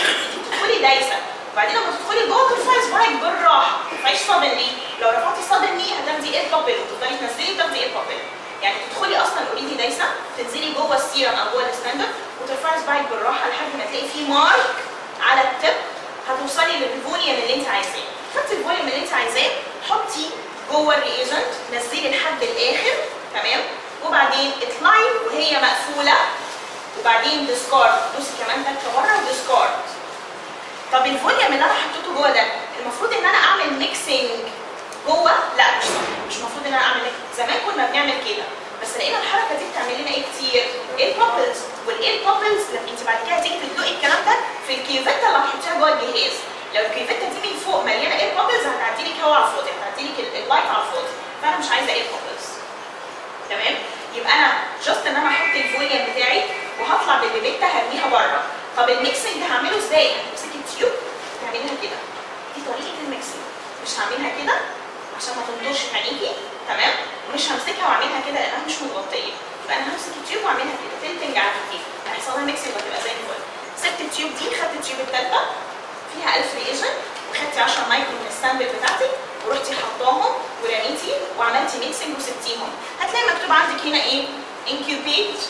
بتدخلي دايسه، وبعدين لما تدخلي جوه ترفعي صباعك بالراحه، ما ترفعيش صدمني. لو رفعتي صدمني هتاخدي ايه بابل، وتفضلي تنزلي وتاخدي ايه بابل. يعني تدخلي اصلا اوريدي دايسه، تنزلي جوه السيرم او جوه الستاندرد، وترفعي صباعك بالراحه لحد ما تلاقي في مارك على التب، هتوصلي للفوليوم اللي انت عايزاه. خدتي الفوليوم اللي انت عايزاه، حطي جوه الريجنت، نزلي لحد الاخر، تمام، وبعدين اطلعي وهي مقفوله، وبعدين ديسكارد، دوسي كمان تكه بره وديسكارد. طب الفوليوم اللي انا حطيته جوه ده، المفروض ان انا اعمل ميكسنج جوه؟ لا، مش المفروض ان انا اعمل ميكسنج. زمان كنا بنعمل كده، بس لقينا الحركه دي بتعمل لنا ايه كتير؟ ايه بابلز، والايه بابلز لما انت بعد كده تيجي تدلقي الكلام ده في الكيوفيتا اللي هتحطيها جوه الجهاز، لو الكيوفيتا دي من فوق مليانه اير بابلز هتعدي لك هواء على الفاضي، هتعدي لك اللايت على الفاضي، فانا مش عايزه اير بابلز. تمام؟ يبقى انا جاست ان انا احط الفوليوم بتاعي وهطلع بالبيبيتا هرميها بره. طب الميكسنج هعمله ازاي؟ هتمسكي التيوب تعمليها كده، دي طريقه الميكسنج، مش هعملها كده عشان ما تنضرش في عينيكي، تمام؟ ومش همسكها واعملها كده لانها مش متغطيه، يبقى انا همسك التيوب واعملها كده تلتنج على خفيف، هيحصل لها ميكسنج وهتبقى زي الفل. سبت التيوب دي، خدت التيوب الثالثه فيها 1000 ريجن، وخدتي 10 مايكرو من السامبل بتاعتك، ورحتي حطاهم ورميتي وعملتي ميكسنج وسبتيهم. هتلاقي مكتوب عندك هنا ايه؟ انكيوبيت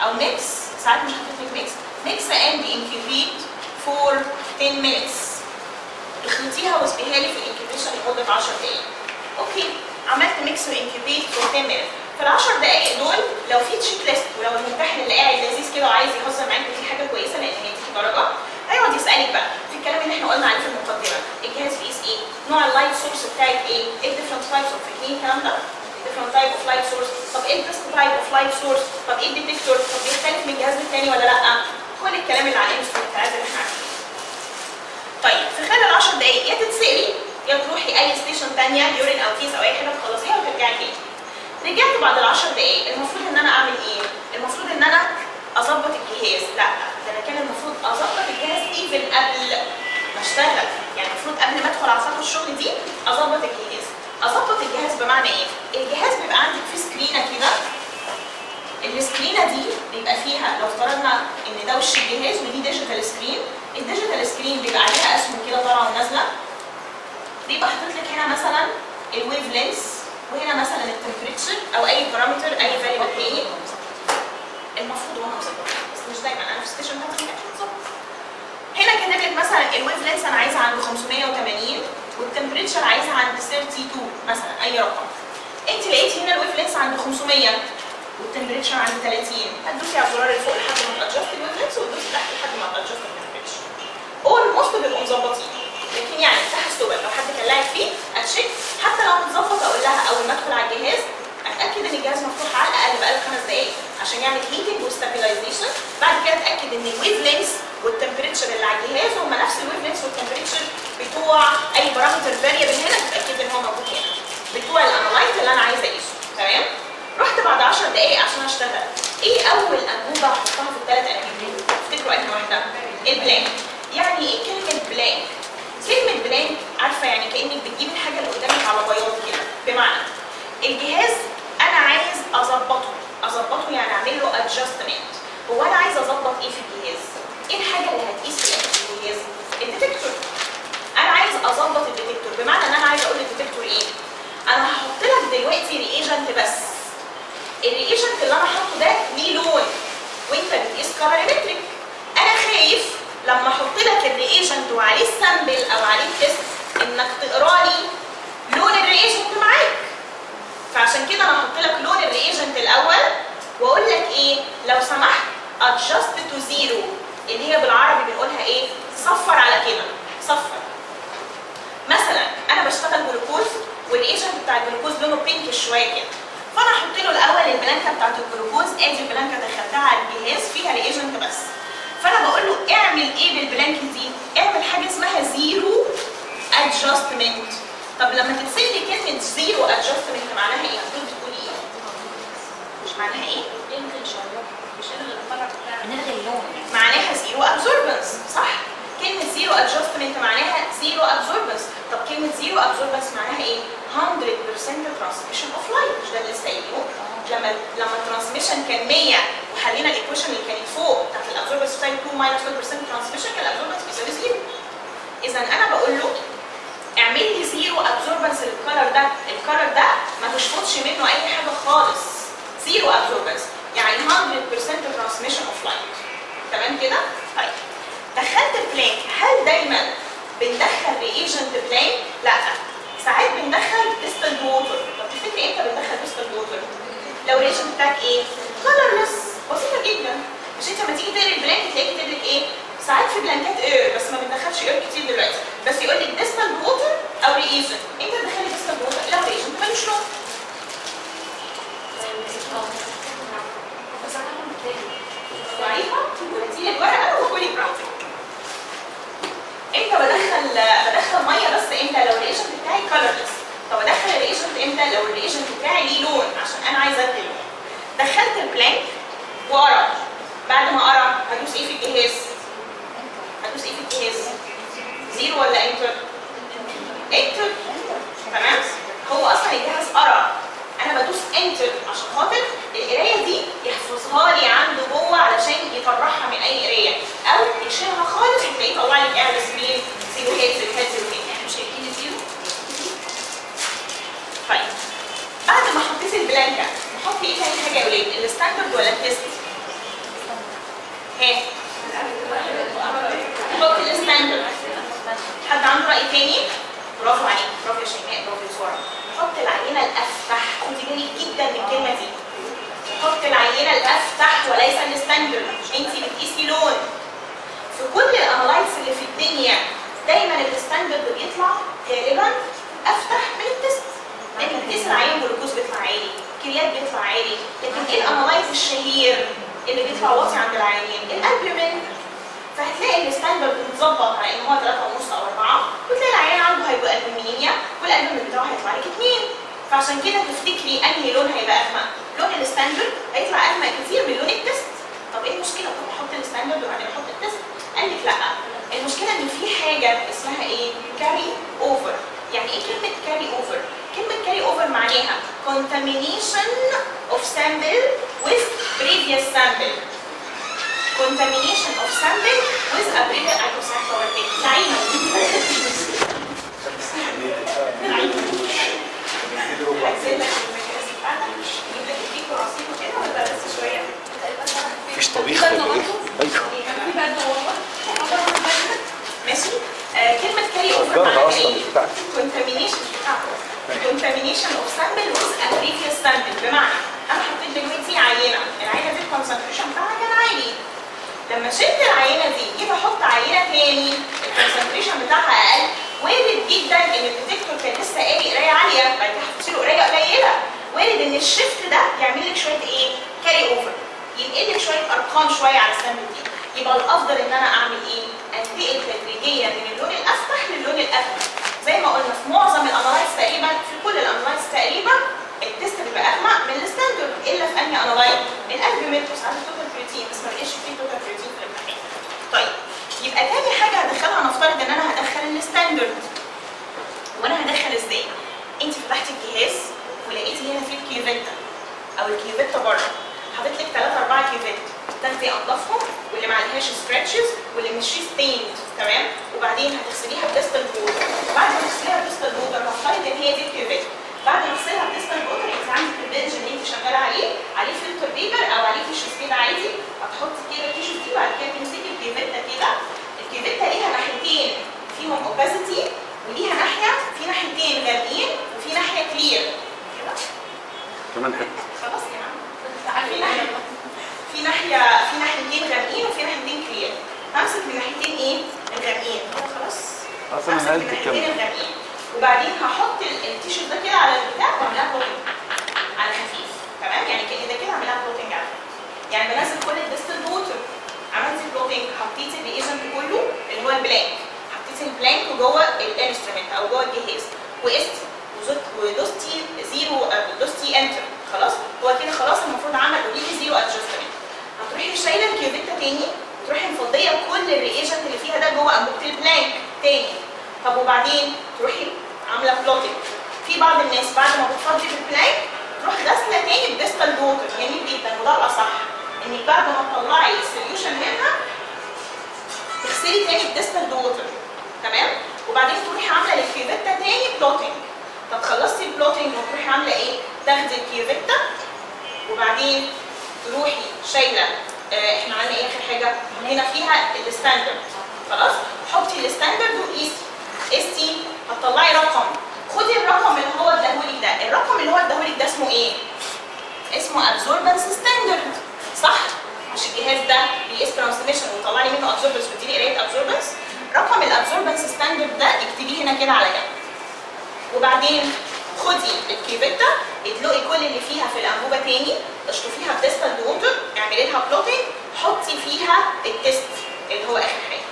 او ميكس، ساعات مش هحط لك ميكس، ميكس اند انكيوبيت فور 10 minutes. اخلطيها واسقيها لي في الانكيوبيشن لمده 10 دقائق. اوكي، عملت ميكس وانكيوبيت فور 10 minutes. في ال 10 دقائق دول لو في تشيك ليست، ولو الممتحن اللي قاعد لذيذ كده وعايز يهزر معاك ودي حاجه كويسه لان هيديكي درجه، هيقعد يسالك بقى في الكلام اللي احنا قلنا عليه في المقدمه، الجهاز بيقيس ايه؟ نوع اللايت سورس بتاعك ايه؟ ايه الديفرنت تايبس اوف، فاكرين الكلام ده؟ different type of light source. طب ايه البيست type of light source؟ طب ايه الديتكتور؟ طب بيختلف من جهاز للتاني ولا لا؟ كل الكلام اللي على الانسترومنت اللي احنا عارفينه. طيب في خلال ال 10 دقائق يا تتسالي يا تروحي اي ستيشن ثانيه يورين او كيس او اي حاجه تخلصيها وترجعي تاني. رجعت بعد ال 10 دقائق، المفروض ان انا اعمل ايه؟ المفروض ان انا اظبط الجهاز، لا ده انا كان المفروض اظبط الجهاز ايفن قبل ما اشتغل، يعني المفروض قبل ما ادخل على خط الشغل دي اظبط الجهاز. اظبط الجهاز بمعنى ايه؟ الجهاز بيبقى عندك فيه سكرينه كده، السكرينه دي بيبقى فيها، لو افترضنا ان ده وش الجهاز ودي ديجيتال سكرين، الديجيتال سكرين بيبقى عليها اسهم كده طالعه ونازله، بيبقى حاطط لك هنا مثلا الويف لينس، وهنا مثلا التمبريتشر او اي بارامتر اي فاريبل تاني، المفروض هو مظبط بس مش دايما، انا في الستيشن بتاعتي مش مظبط. هنا كاتب لك مثلا الويف لينس انا عايزه عند 580 والتمبريتشر عايزه عند 32 مثلا اي رقم. انت لقيتي هنا الويف لينس عند 500 والتمبريتشر عند 30، هتدوسي على الزرار اللي فوق لحد ما تادجست الويف لينس وتدوسي تحت لحد ما تادجست التمبريتشر. اولموست بيبقوا مظبطين، لكن يعني تحسب لو حد كان لاعب فيه اتشيك، حتى لو متظبط اقول لها اول ما ادخل على الجهاز اتاكد ان الجهاز مفتوح على الاقل بقاله 5 دقائق عشان يعمل هيتنج وستابيلايزيشن. بعد كده اتاكد ان الويف لينس والتمبريتشر اللي على الجهاز هم نفس الويف لينس والتمبريتشر بتوع اي بارامتر فاريبل هنا، تتاكد ان هو موجود هنا بتوع الانالايت اللي انا عايزه اقيسه. تمام؟ رحت بعد 10 دقائق عشان اشتغل. ايه اول انبوبه هحطها في الثلاث انابيب؟ افتكروا انهي واحده؟ البلانك. يعني ايه كلمه بلانك؟ كلمه بلانك عارفه يعني كانك بتجيب الحاجه اللي قدامك على بياض كده، بمعنى الجهاز انا عايز اظبطه يعني اعمل له ادجستمنت. هو انا عايز اظبط ايه في الجهاز؟ ايه الحاجه اللي هتقيس في الجهاز؟ الديتكتور. انا عايز اظبط الديتكتور، بمعنى ان انا عايز اقول للديتكتور ايه؟ انا هحط لك دلوقتي رياجنت، بس الرياجنت اللي انا حاطه ده ليه لون وانت بتقيس كالوريمتريك. انا خايف لما احط لك الرياجنت وعليه السامبل او عليه التست انك تقرا لي لون الرياجنت معاك، فعشان كده انا هحط لك لون الرياجنت الاول واقول لك ايه؟ لو سمحت adjust to zero، اللي هي بالعربي بنقولها ايه؟ صفر على كده، صفر. مثلا انا انا بشتغل جلوكوز والايجنت بتاع الجلوكوز لونه بينك شويه كده، فانا احط له الاول البلانكه بتاعت الجلوكوز، ادي البلانكه دخلتها على الجهاز فيها الايجنت بس، فانا بقول له اعمل ايه بالبلانكه دي؟ اعمل حاجه اسمها زيرو ادجستمنت. طب لما تكتب لي كلمه زيرو ادجستمنت معناها ايه؟ المفروض تقولي ايه؟ مش معناها ايه؟ مش الغي الفرع بتاعك، نلغي اللون. معناها زيرو ابزوربنس، صح؟ كلمة زيرو ادجستمنت معناها زيرو ابزوربنس، طب كلمة زيرو ابزوربنس معناها ايه؟ 100% ترانسميشن اوف لايت، مش ده اللي لسه قايله؟ لما الترانسميشن كان 100 وحلينا الايكويشن اللي كانت فوق بتاعت الابزوربنس بتاعت 2 ماينس 1% ترانسميشن كان الابزوربنس بيساوي زيرو. اذا انا بقول له اعمل لي زيرو ابزوربنس للكلر ده، الكلر ده ما تشفطش منه اي حاجه خالص، زيرو ابزوربنس يعني 100% ترانسميشن اوف لايت. تمام كده؟ طيب دخلت البلانك، هل دايما بندخل ريجنت بلانك؟ لا، ساعات بندخل ديستلد ووتر. طب تفتكري امتى بندخل ديستلد ووتر؟ لو الريجنت بتاعك ايه؟ كلرلس، بسيطه جدا. مش انت لما تيجي تقري البلانك تلاقي كاتب لك ايه؟ ساعات في بلانكات اير بس ما بندخلش اير كتير دلوقتي، بس يقول لك ديستلد ووتر او ريجنت. امتى تدخلي ديستلد ووتر؟ لو ريجنت ملوش لون. بس انا ضعيفه وهاتي لي الورقه وكلي براحتك. امتى بدخل ميه بس؟ امتى؟ لو الريجنت بتاعي كلرلس. طب ادخل الريجنت امتى؟ لو الريجنت بتاعي ليه لون عشان انا عايزه ادي لون. دخلت البلانك وقرا، بعد ما قرا هدوس ايه في الجهاز؟ هدوس ايه في الجهاز؟ زيرو ولا انتر؟ انتر. تمام؟ هو اصلا الجهاز قرا، انا بدوس انتر عشان خاطر القرايه دي يحفظها لي عنده جوه علشان يطرحها من اي قرايه، او يشيلها خالص وتلاقيه يطلع لي اعلى سكرين زيرو هيد زيرو هيد زيرو هيد. احنا مش شايفين زيرو؟ طيب بعد ما حطيت البلانكه نحط ايه تاني حاجه يا ولاد؟ الستاندرد ولا التيست؟ ها؟ نحط الستاندرد. حد عنده راي تاني؟ برافو عليك، برافو يا شيماء، برافو يا ساره. حط العينه الافتح، خدي بالك جدا من الكلمه دي. حط العينه الافتح وليس الستاندرد، انت بتقيسي لون. في كل الانالايتس اللي في الدنيا دايما الستاندرد بيطلع غالبا افتح من التست، لكن بتقيس العين جلوكوز بيطلع عالي، كريات بيطلع عالي، لكن ايه الانالايز الشهير اللي بيطلع واطي عند العينين؟ الالبومين. فهتلاقي الستاندرد متظبط على ان هو 3.5 او 4، وتلاقي العيان عنده هيبقى البومينيا والالبومين بتاعه هيطلع لك 2. فعشان كده تفتكري انهي لون هيبقى اغمق؟ لون الستاندرد هيطلع اغمق كتير من لون التست. طب ايه المشكله؟ طب احط الستاندرد وبعدين احط التست. قال لك لا، المشكله ان في حاجه اسمها ايه؟ كاري اوفر. يعني ايه كلمه كاري اوفر؟ كلمه كاري اوفر معناها contamination of sample with previous sample. contamination of sample with a previous لعينه. مفيش طبيخ ولا ايه؟ ماشي. كلمة كاري اوفر معناها ايه؟ contamination of sample with a previous sample. بمعنى انا حطيت دلوقتي عينة، العينة دي الكونسنتريشن بتاعها كان عالي. لما شلت العينة دي جيت احط عينة تاني الكونسنتريشن بتاعها اقل، وارد جدا ان الديتكتور كان لسه قاري قراية عالية بعد كده حطيت له قراية قليلة، وارد ان الشيفت ده يعمل لك شوية ايه؟ كاري اوفر، ينقل لك شوية ارقام شوية على السامبل دي. يبقى الافضل ان انا اعمل ايه؟ انتقل تدريجيا من اللون الافتح للون الاغمق. زي ما قلنا في معظم الانالايز تقريبا، في كل الانالايز تقريبا التست بيبقى اغمق من الستاندرد، الا في انهي انالايز؟ الالبومين وساعات التوتال بروتين، بس ما لقيتش فيه توتال بروتين في الامتحان. طيب يبقى تاني حاجه هدخلها، نفترض ان انا هدخل الستاندرد. وانا هدخل ازاي؟ انت فتحتي الجهاز ولقيتي هنا في الكيوفيتا او الكيوفيتا بره، حاطط لك 3-4 كيوفيتا، تاخدي انضفهم واللي ما عليهاش سكراتشز واللي مش فيه ستيند، تمام؟ وبعدين هتغسليها بديستل ووتر. بعد ما تغسليها بديستل ووتر هفترض ان هي دي الكيوفيتا. بعد ما تغسلها بديستل ووتر انت عندك البنج اللي انت شغاله عليه فلتر بيبر او عليه تيشو كده عادي، هتحطي كده التيشو دي وبعد كده تمسكي الكيوفيتا كده. الكيوفيتا ليها ناحيتين فيهم اوباسيتي، وليها في ناحيتين غامقين وفي ناحيه كلير كده. كمان حته. خلاص يا عم. في ناحيتين غامقين وفي ناحيتين كلير. همسك من ناحيتين ايه؟ الغامقين. خلاص. اصلا انا قلت الناحيتين الغامقين. وبعدين هحط التيشيرت ده كده على البتاع واعملها بلوتنج على خفيف. تمام؟ يعني كده كده اعملها بلوتنج على خفيف. يعني بنزل كل الديستل ووتر، عملت البلوتنج، حطيت الايجنت كله اللي هو البلانك، حطيت البلانك جوه الانسترومنت او جوه الجهاز، وقست ودوستي دوستي انتر. خلاص؟ هو كده خلاص المفروض عمل اوريدي زيرو ادجستمنت. هتروحي شايله الكيوبيتا تاني، تروحي مفضيه كل الرياجنت اللي فيها ده جوه انبوبه البلانك تاني. طب وبعدين تروحي عامله بلوتنج. في بعض الناس بعد ما بتفضي في البلانك تروح غاسله تاني الديستال ووتر. جميل جدا وده الاصح، انك بعد ما تطلعي السوليوشن منها تغسلي تاني الديستال ووتر. تمام؟ وبعدين تروحي عامله للكيوبيتا تاني بلوتنج. طب خلصتي البلوتنج وتروحي عامله ايه؟ تاخدي الكيوبيتا وبعدين تروحي شايله احنا عملنا ايه اخر حاجه؟ هنا فيها الستاندرد. خلاص؟ حطي الستاندرد وقيسي. قستي هتطلعي رقم. خدي الرقم اللي هو اداهولك ده، الرقم اللي هو اداهولك ده اسمه ايه؟ اسمه ابزوربنس ستاندرد. صح؟ مش الجهاز ده بيقيس ترانسميشن ويطلع لي منه ابزوربنس ويديني قرايه ابزوربنس؟ رقم الابزوربنس ستاندرد ده اكتبيه هنا كده على جنب. وبعدين خدي الكيوبيتا، ادلقي كل اللي فيها في الانبوبه تاني، اشطفيها بديستال ووتر، اعملي لها بلوتنج، حطي فيها التيست اللي هو اخر حاجه.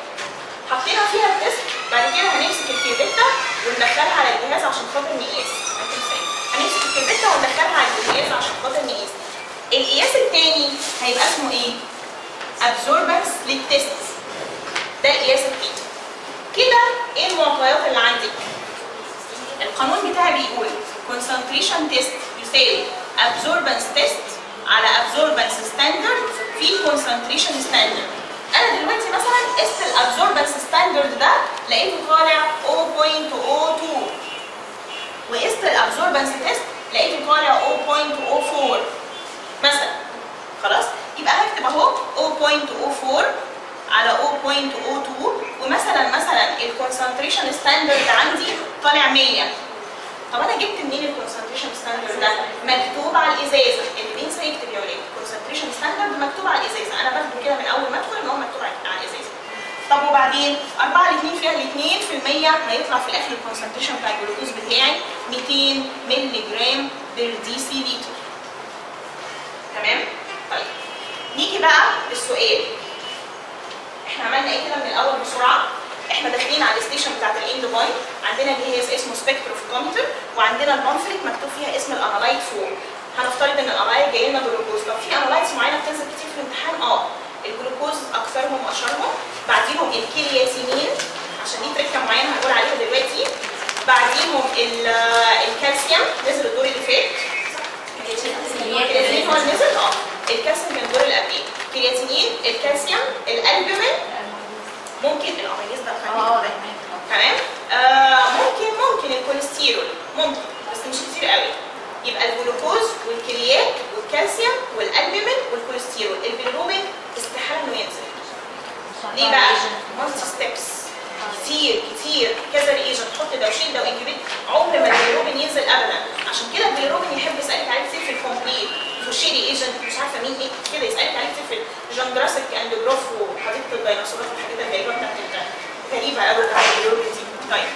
حطينا فيها التيست، بعد كده هنمسك الكيوبيتا وندخلها على الجهاز عشان خاطر نقيس. هنمسك الكيوبيتا وندخلها على الجهاز عشان خاطر نقيس. القياس التاني هيبقى اسمه ايه؟ ابزوربنس للتيست. ده القياس التاني. كده ايه المعطيات اللي عندك؟ القانون بتاعي بيقول concentration test يساوي absorbance test على absorbance standard في concentration standard. انا دلوقتي مثلا قست الابزوربنس ستاندرد ده لقيته طالع 0.02 وقست الابزوربنس تيست لقيته طالع 0.04 مثلا. خلاص؟ يبقى هكتب اهو 0.04 على 0.02 ومثلا الكونسنتريشن ستاندرد عندي طالع 100. طب انا جبت منين الكونسنتريشن ستاندرد ده؟ مكتوب على الازازه. اللي بينسى يكتب يا ولاد الكونسنتريشن ستاندرد مكتوب على الازازه. انا باخده كده من اول ما ادخل ان هو مكتوب على الازازه. طب وبعدين 4 ل 2 فيها ال 2% هيطلع في الاخر الكونسنتريشن بتاع الجلوكوز بتاعي 200 مللي جرام بير دي سي لتر. تمام؟ طيب نيجي بقى للسؤال. احنا عملنا ايه كده من الاول بسرعه؟ احنا داخلين على الستيشن بتاعت الاند بوينت، عندنا جهاز اسمه سبكتروفوتومتر وعندنا البامفلت مكتوب فيها اسم الانالايت فوق. هنفترض ان الانالايت جاي لنا جلوكوز. طب في انالايتس معينه بتنزل كتير في الامتحان؟ الجلوكوز اكثرهم واشهرهم، بعديهم الكرياتينين عشان دي تركه معينه هنقول عليها دلوقتي، بعديهم الكالسيوم نزل الدور اللي فات. الكرياتينين هو اللي نزل الكالسيوم كان الدور اللي قبليه. الكرياتينين، الكالسيوم، الالبومين، ممكن الاميليز ده تمام. ممكن الكوليسترول ممكن بس مش كتير قوي. يبقى الجلوكوز والكريات والكالسيوم والالبومين والكوليسترول. البيليروبين استحاله انه ينزل. ليه بقى؟ مالتي ستيبس كتير كذا ريجن، تحط ده وشيل ده وانكبيت، عمر ما البيليروبين ينزل ابدا. عشان كده البيليروبين يحب يسالك عليه كتير في الكومبليت، فوشيري ايجنت مش عارفه مين ايه كده، يسالك عليه كتير في جون دراسك اند جروف وحديقه الديناصورات والحاجات الغريبه بتاعت غريبه قوي بتاعت البيليروبين دي. طيب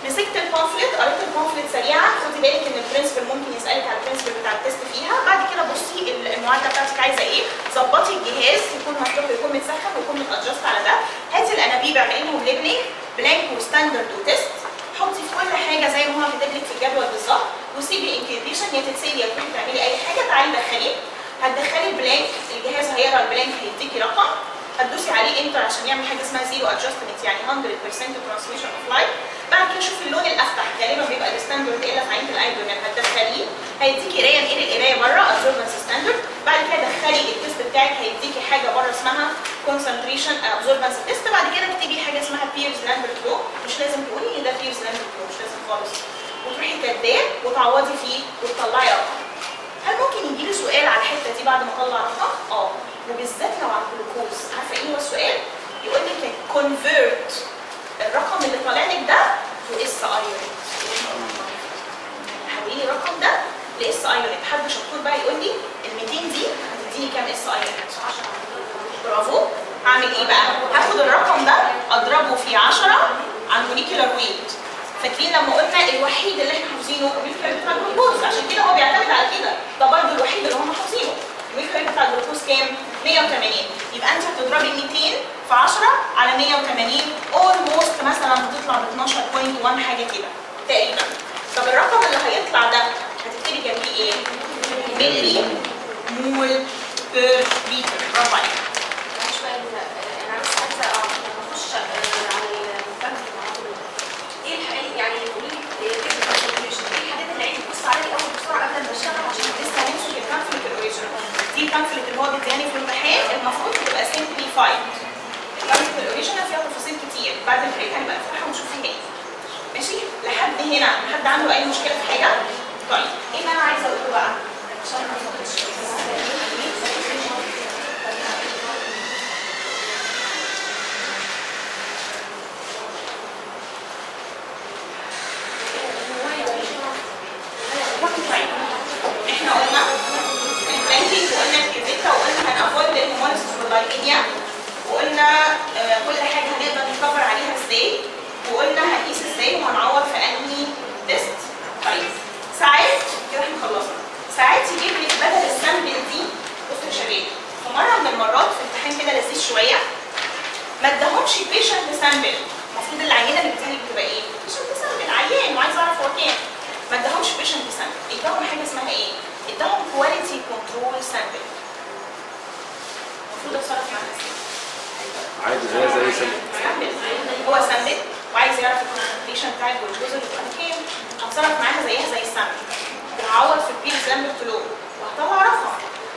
مسكت البامفلت، قريت البامفلت سريعا، خدي بالك ان البرنسبل ممكن يسالك على البرنسبل بتاع التست فيها. بعد كده بصي المعادله بتاعتك عايزه ايه، ظبطي الجهاز يكون مفتوح ويكون متسخن ويكون متادجست على ده. هاتي الانابيب اعملي لهم ليبلينج بلانك وستاندرد وتست، حطي في كل حاجه زي ما هو كاتب لك في الجدول بالظبط، وسيبي انكيبيشن يا تتسيبي يا تروحي تعملي اي حاجه. تعالي دخليه، هتدخلي البلانك، الجهاز هيقرا البلانك هيديكي رقم، هتدوسي عليه انتر عشان يعمل حاجه اسمها زيرو ادجستمنت يعني 100% ترانسميشن اوف لايت. بعد كده شوفي اللون الافتح غالبا بيبقى الستاندرد الا في عينه الايدومين، هتدخليه هيديكي قرايه انقلي القرايه بره ابزوربنس ستاندرد. بعد كده دخلي التست بتاعك هيديكي حاجه بره اسمها كونسنتريشن ابزوربنس تيست. بعد كده اكتبي حاجه اسمها بيرز لامبرت لو، مش لازم تقولي ان ده بيرز لامبرت لو، مش لازم خالص، وتروحي كاتباه وتعوضي فيه وتطلعي رقم. هل ممكن يجي لي سؤال على الحته دي بعد ما اطلع رقم؟ وبالذات لو على الجلوكوز. عارفه ايه هو السؤال؟ يقول لك كونفيرت الرقم اللي طالع لك ده تو اس ايونت. حولي لي الرقم ده لاس ايونت. حد شطور بقى يقول لي ال 200 دي هتديني كام اس ايونت؟ 10. برافو. هعمل ايه بقى؟ هاخد الرقم ده اضربه في 10 على الموليكيولار ويت. فاكرين لما قلنا الوحيد اللي احنا حافظينه الميلك ريت بتاع الجلوكوز، عشان كده هو بيعتمد على كده، ده برضه الوحيد اللي هم حافظينه. الميلك ريت بتاع الجلوكوز كام؟ 180. يبقى انت هتضربي 200 في 10 على 180 اولموست مثلا هتطلع ب 12.1 حاجه كده تقريبا. طب الرقم اللي هيطلع ده هتكتبي جنبيه ايه؟ ملي مول بير لتر. برافو عليك. معلش بقى انا بس عايزه اخش على المفاهيم المعقوله. ايه الحقيقه يعني قولي لي كده الكالكوليشن، ايه الحاجات اللي عايزه تبص عليها الاول بسرعه قبل ما اشتغل عشان لسه هنمسك الكالكوليت الاوريجينال. دي الكالكوليت اللي هو بيديهاني في الامتحان المفروض تبقى سمبليفايد. الكالكوليت الاوريجينال فيها تفاصيل كتير، بعد البريك هنبقى نفتحها ونشوف فيها ايه. ماشي؟ لحد هنا حد عنده اي مشكله في حاجه؟ طيب ايه اللي انا عايزه اقوله بقى؟ عشان ما نفوتش. احنا قلنا البلانكينج وقلنا الكريتا وقلنا هنافويد الهيموليسيس واللايكيميا وقلنا كل حاجه هنقدر نكفر عليها ازاي وقلنا هنقيس ازاي وهنعوض في انهي تيست. طيب ساعات كده احنا خلصنا. ساعات يجيب لك بدل السامبل دي، بصوا يا شباب في مره من المرات في امتحان كده لذيذ شويه ما اداهمش بيشنت سامبل. المفروض العينه اللي بتجيلك بتبقى ايه؟ بيشنت سامبل، عيان وعايز اعرف هو كام. ما اداهمش بيشنت سامبل، اداهم حاجه اسمها ايه؟ اداهم كواليتي كنترول سامبل. المفروض اتصرف معاها ازاي؟ عادي زي سامبل. هو سامبل وعايز يعرف الكونسنتريشن بتاع الجلوكوز اللي بتبقى كام. هتصرف معاها زيها زي السامبل وهعوض في البيل سامبل فلو وهطلع رقم.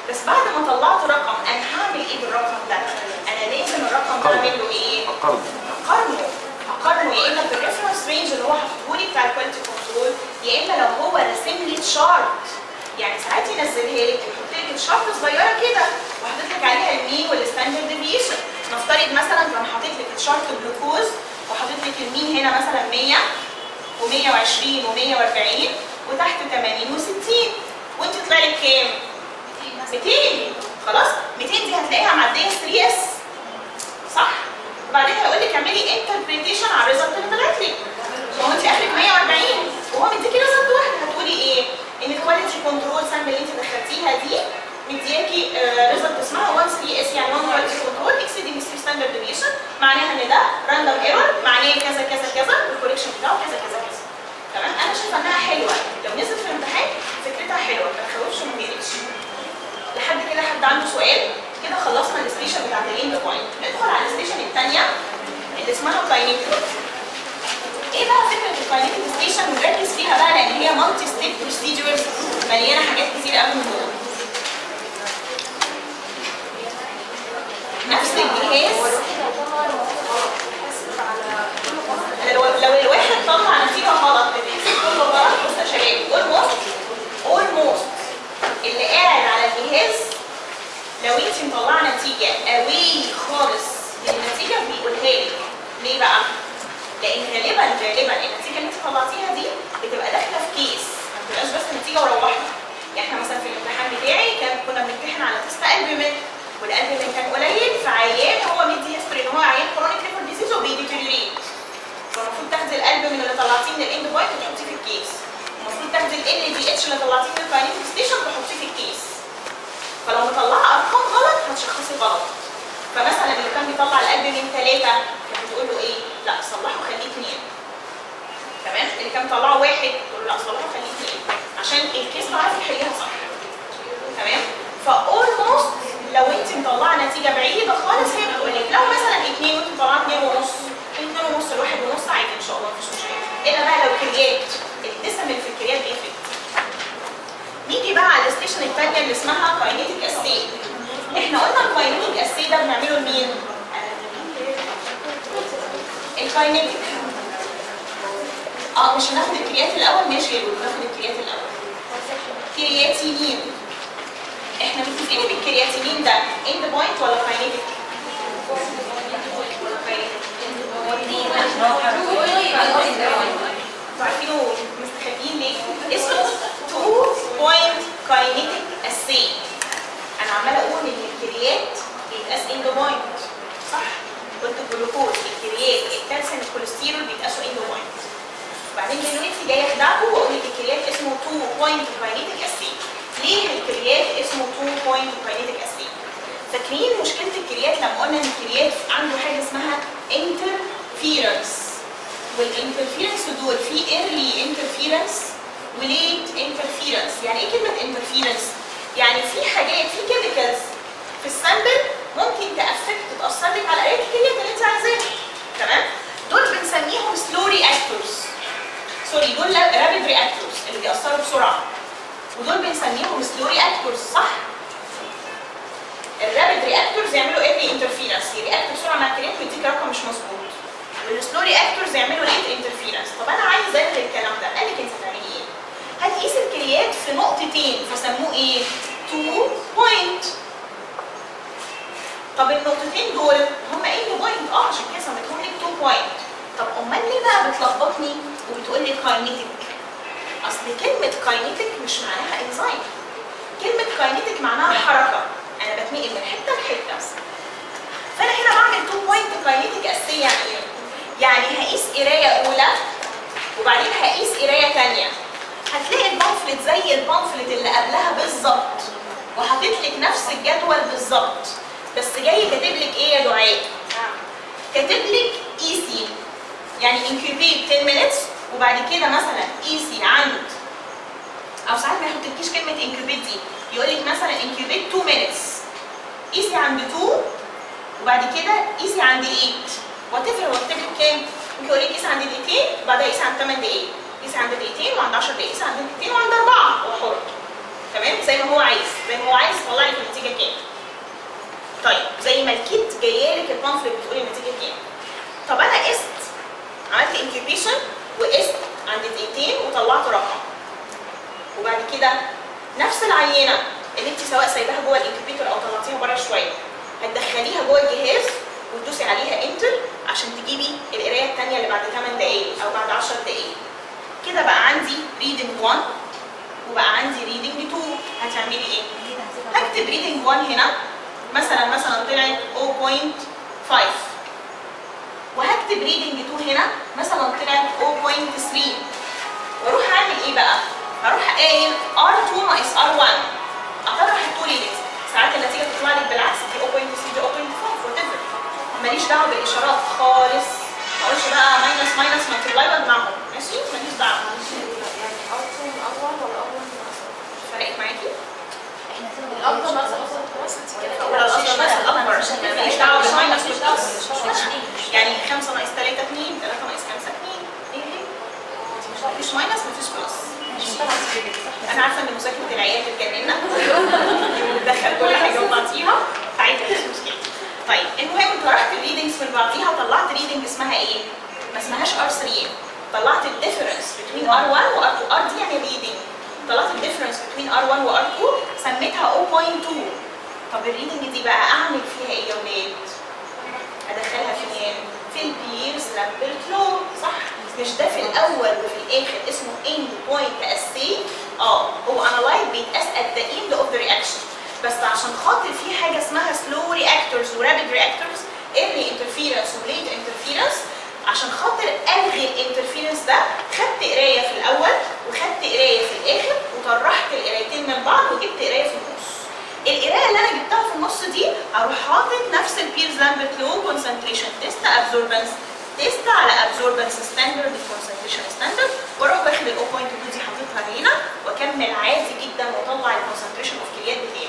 بس بعد ما طلعت رقم انا هعمل ايه بالرقم ده؟ انا لازم الرقم ده اعمل له ايه؟ هقارنه يا اما بالريفرنس رينج اللي هو حاطه لي بتاع الكواليتي كنترول، يا اما لو هو راسم لي تشارت. يعني ساعات ينزلها لك يحط لك تشارت صغيره كده وحاطط لك عليها المين والستاندرد ديفيشن. نفترض مثلا كان حاطط لك تشارت جلوكوز وحاطط لك المين هنا مثلا 100 و120 و140 وتحت 80 و60 وانت طلع لك كام؟ 200. خلاص 200 دي هتلاقيها معديه 3 اس صح؟ وبعدين هيقول لك اعملي انتربريتيشن على الريزلت اللي طلعت لك. هو انت اخرك 140 وهو مديكي ريزلت واحده، هتقولي ايه؟ ان الكواليتي كنترول سامبل اللي انت دخلتيها دي مدياكي ريزلت اسمها 1 3 اس يعني 1 كواليتي كنترول اكسيدنج 3 ستاندرد ديفيشن، معناها ان ده راندوم ايرور، معناه كذا كذا كذا والكوريكشن بتاعه كذا كذا كذا. تمام؟ انا شايفه انها حلوه، لو نزلت في الامتحان فكرتها حلوه ما تخوفش وما تقلقش. لحد كده حد عنده سؤال؟ كده خلصنا الستيشن بتاعت الاند بوينت، ندخل على الستيشن الثانيه اللي اسمها كاينيتيك. ايه بقى فكره الكاينيتيك ستيشن ونركز فيها بقى لان هي مالتي ستيب بروسيدجرز مليانه حاجات كتير قوي من جوه. نفس الجهاز لو الواحد طلع نتيجه غلط بتحسب كله غلط. بص يا شباب اولموست اللي قاعد على الجهاز لو انت مطلعه نتيجه قوي خالص النتيجه بيقولها لك. ليه بقى؟ لان غالبا النتيجه اللي انت طلعتيها دي بتبقى داخله في كيس، ما بتبقاش بس نتيجه وروحنا. يعني احنا مثلا في الامتحان بتاعي كنا بنمتحن على تيست البومين، والالبومين كان قليل في عيان هو مدي هيستوري ان هو عيان كرونيك ليفر ديزيز وبيديتيريوريت. فالمفروض تاخدي الالبومين اللي طلعتيه من الاند بوينت وتحطيه في الكيس. المفروض تاخدي ال دي اتش اللي طلعتيه من الكاينيتيك ستيشن وتحطيه في الكيس. فلو مطلعه ارقام غلط هتشخصي غلط. فمثلا اللي كان بيطلع الالبومين 3 كانت بتقول له ايه؟ لا صلحه خليه 2. تمام؟ اللي كان مطلعه 1 تقول له لا صلحه خليه 2 عشان الكيس تعرف يحليها صح. تمام؟ فاولموست لو انت مطلعه نتيجه بعيده خالص هي بتقول لك لو مثلا 2 وانت مطلعه 2 ونص، 2 ونص ل 1 ونص عادي ان شاء الله مفيش مشكله. الا بقى لو كريات الديسيمال في الكريات بيفرق. نيجي بقى على الستيشن الثانيه اللي اسمها كاينيتيك اسي. احنا قلنا الكاينيتيك اسي ده بنعمله لمين؟ الكاينيتيك مش هناخد الكريات الاول؟ ماشي يا رود ناخد الكريات الاول. كرياتينين احنا متفقين بالكرياتينين ده اند بوينت ولا كاينيتيك؟ ولا كاينيتيك؟ عارفينه مستخبيين ليه؟ اسمه 2 بوينت كاينيتيك اسي. انا عماله اقول ان الكريات بيتقاس اند بوينت صح؟ قلت الجلوكوز الكريات الكالسيوم الكوليسترول بيتقاسوا اند بوينت. بعدين دلوقتي جايه اخدعكم واقول لك الكريات اسمه 2 بوينت كاينيتيك اسي. ليه الكريات اسمه 2 بوينت كاينيتيك اسي؟ فاكرين مشكله الكريات لما قلنا ان الكريات عنده حاجه اسمها انترفيرنس، والانترفيرنس دول في ايرلي انترفيرنس وليت انترفيرنس. يعني ايه كلمه انترفيرنس؟ يعني في حاجات في كيميكالز في السامبل ممكن تاثر لك على قرايه الكريات اللي انت عايزاها. تمام؟ دول بنسميهم سلو رياكتورز، سوري دول رابيد رياكتورز اللي بيأثروا بسرعه، ودول بنسميهم سلو رياكتورز صح؟ الرابيد رياكتورز يعملوا ايرلي انترفيرنس، يرياكتوا بسرعه مع الكريات ويديك رقم مش مظبوط. والسلو رياكتورز يعملوا ليت انترفيرنس. طب انا عايز الغي الكلام ده، قال لك انت هتعملي ايه؟ هتقيس الكريات في نقطتين فسموه ايه؟ 2 بوينت. طب النقطتين دول هم ايه بوينت؟ عشان كده سميتهم لك 2 بوينت. طب امال ليه بقى بتلخبطني وبتقول لي كاينيتيك؟ اصل كلمه كاينيتيك مش معناها انزيم. كلمه كاينيتيك معناها حركه، انا بتنقل من حته لحته. فانا هنا بعمل 2 بوينت كاينيتيك اساسيه. يعني ايه؟ يعني هقيس قرايه اولى وبعدين هقيس قرايه ثانيه. هتلاقي البامفلت زي البامفلت اللي قبلها بالظبط، وحاطط لك نفس الجدول بالظبط، بس جاي كاتب لك ايه يا دعاء؟ كاتب لك ايسي يعني انكيوبيت 10 minutes، وبعد كده مثلا ايسي عند، او ساعات ما يحطلكيش كلمه انكيوبيت دي، يقول لك مثلا انكيوبيت 2 minutes، ايسي عند 2 وبعد كده ايسي عند 8، وات ايفر هو كاتب لك كام؟ ممكن يقول لك قيسي عند دقيقتين وبعدها قيسي عند 8 دقائق، قيسي عند دقيقتين وعند 10 دقائق، قيسي عند دقيقتين وعند 4، هو حر. تمام؟ زي ما هو عايز، زي ما هو عايز يطلع لك النتيجه كام. طيب زي ما الكيت جايه لك البامفلت بتقول النتيجه كام. طب انا قست، عملت انكيوبيشن وقست عند دقيقتين وطلعت رقم. وبعد كده نفس العينه اللي انت سواء سايباها جوه الانكيوبيتور او طلعتيها بره شويه، هتدخليها جوه الجهاز وتدوسي عليها انتر عشان تجيبي القرايه الثانيه اللي بعد 8 دقائق او بعد 10 دقائق. كده بقى عندي ريدنج 1 وبقى عندي ريدنج 2. هتعملي ايه؟ هكتب ريدنج 1 هنا مثلا طلعت 0.5، وهكتب ريدنج 2 هنا مثلا طلعت 0.3، واروح اعمل ايه بقى؟ هروح قايل R2 ناقص R1، اطرح الطول ليه؟ ساعات النتيجه تطلع لك بالعكس، دي 0.3 دي 0.5 وتفرق. ماليش دعوه بالاشارات خالص، ما اقولش بقى ماينس ماينس مالتبلاي واجمعهم، ماشي؟ ماليش دعوه. يعني R2 اول ولا اول فرقت معاكي؟ الأفضل مثلا خلاص انت كده ولا الاصل بس الاكبر، ماليش دعوه بالماينس والبلس. يعني 5 ناقص 3 2، 3 ناقص 5 2، مفيش ماينس مفيش بلس. انا عارفه ان مذاكره العيال بتجننا بتدخل كل حاجه وبعطيها، فعادي مفيش مشكله. طيب المهم طرحت الريدنجز من بعضيها وطلعت ريدنج اسمها ايه؟ ما اسمهاش R3، طلعت الديفرنس بين R1 و R2. R دي يعني ريدنج، طلعت الديفرنس بين R1 و R2 سميتها 0.2. طب الريدنج دي بقى اعمل فيها ايه يا ولاد؟ ادخلها فين؟ في البيرز لامبرت لو، صح؟ مش ده في الاول وفي الاخر اسمه اند بوينت اسي؟ هو انالايز بيتقاس ات ذا اند اوف ذا رياكشن، بس عشان خاطر في حاجه اسمها سلو رياكتورز ورابيد رياكتورز، ايرلي انترفيرنس وليت انترفيرنس، عشان خاطر الغي الانترفيرنس ده خدت قرايه في الاول وخدت قرايه في الاخر وطرحت القرايتين من بعض وجبت قرايه في النص. القرايه اللي انا جبتها في النص دي اروح حاطط نفس البيرز لامبرت لو كونسنتريشن تيست ابزوربنس تيست على ابزوربنس ستاندرد كونسنتريشن ستاندرد، واروح باخد ال 0.2 دي حاططها هنا واكمل عادي جدا واطلع الكونسنتريشن اوف كريات بتاعي.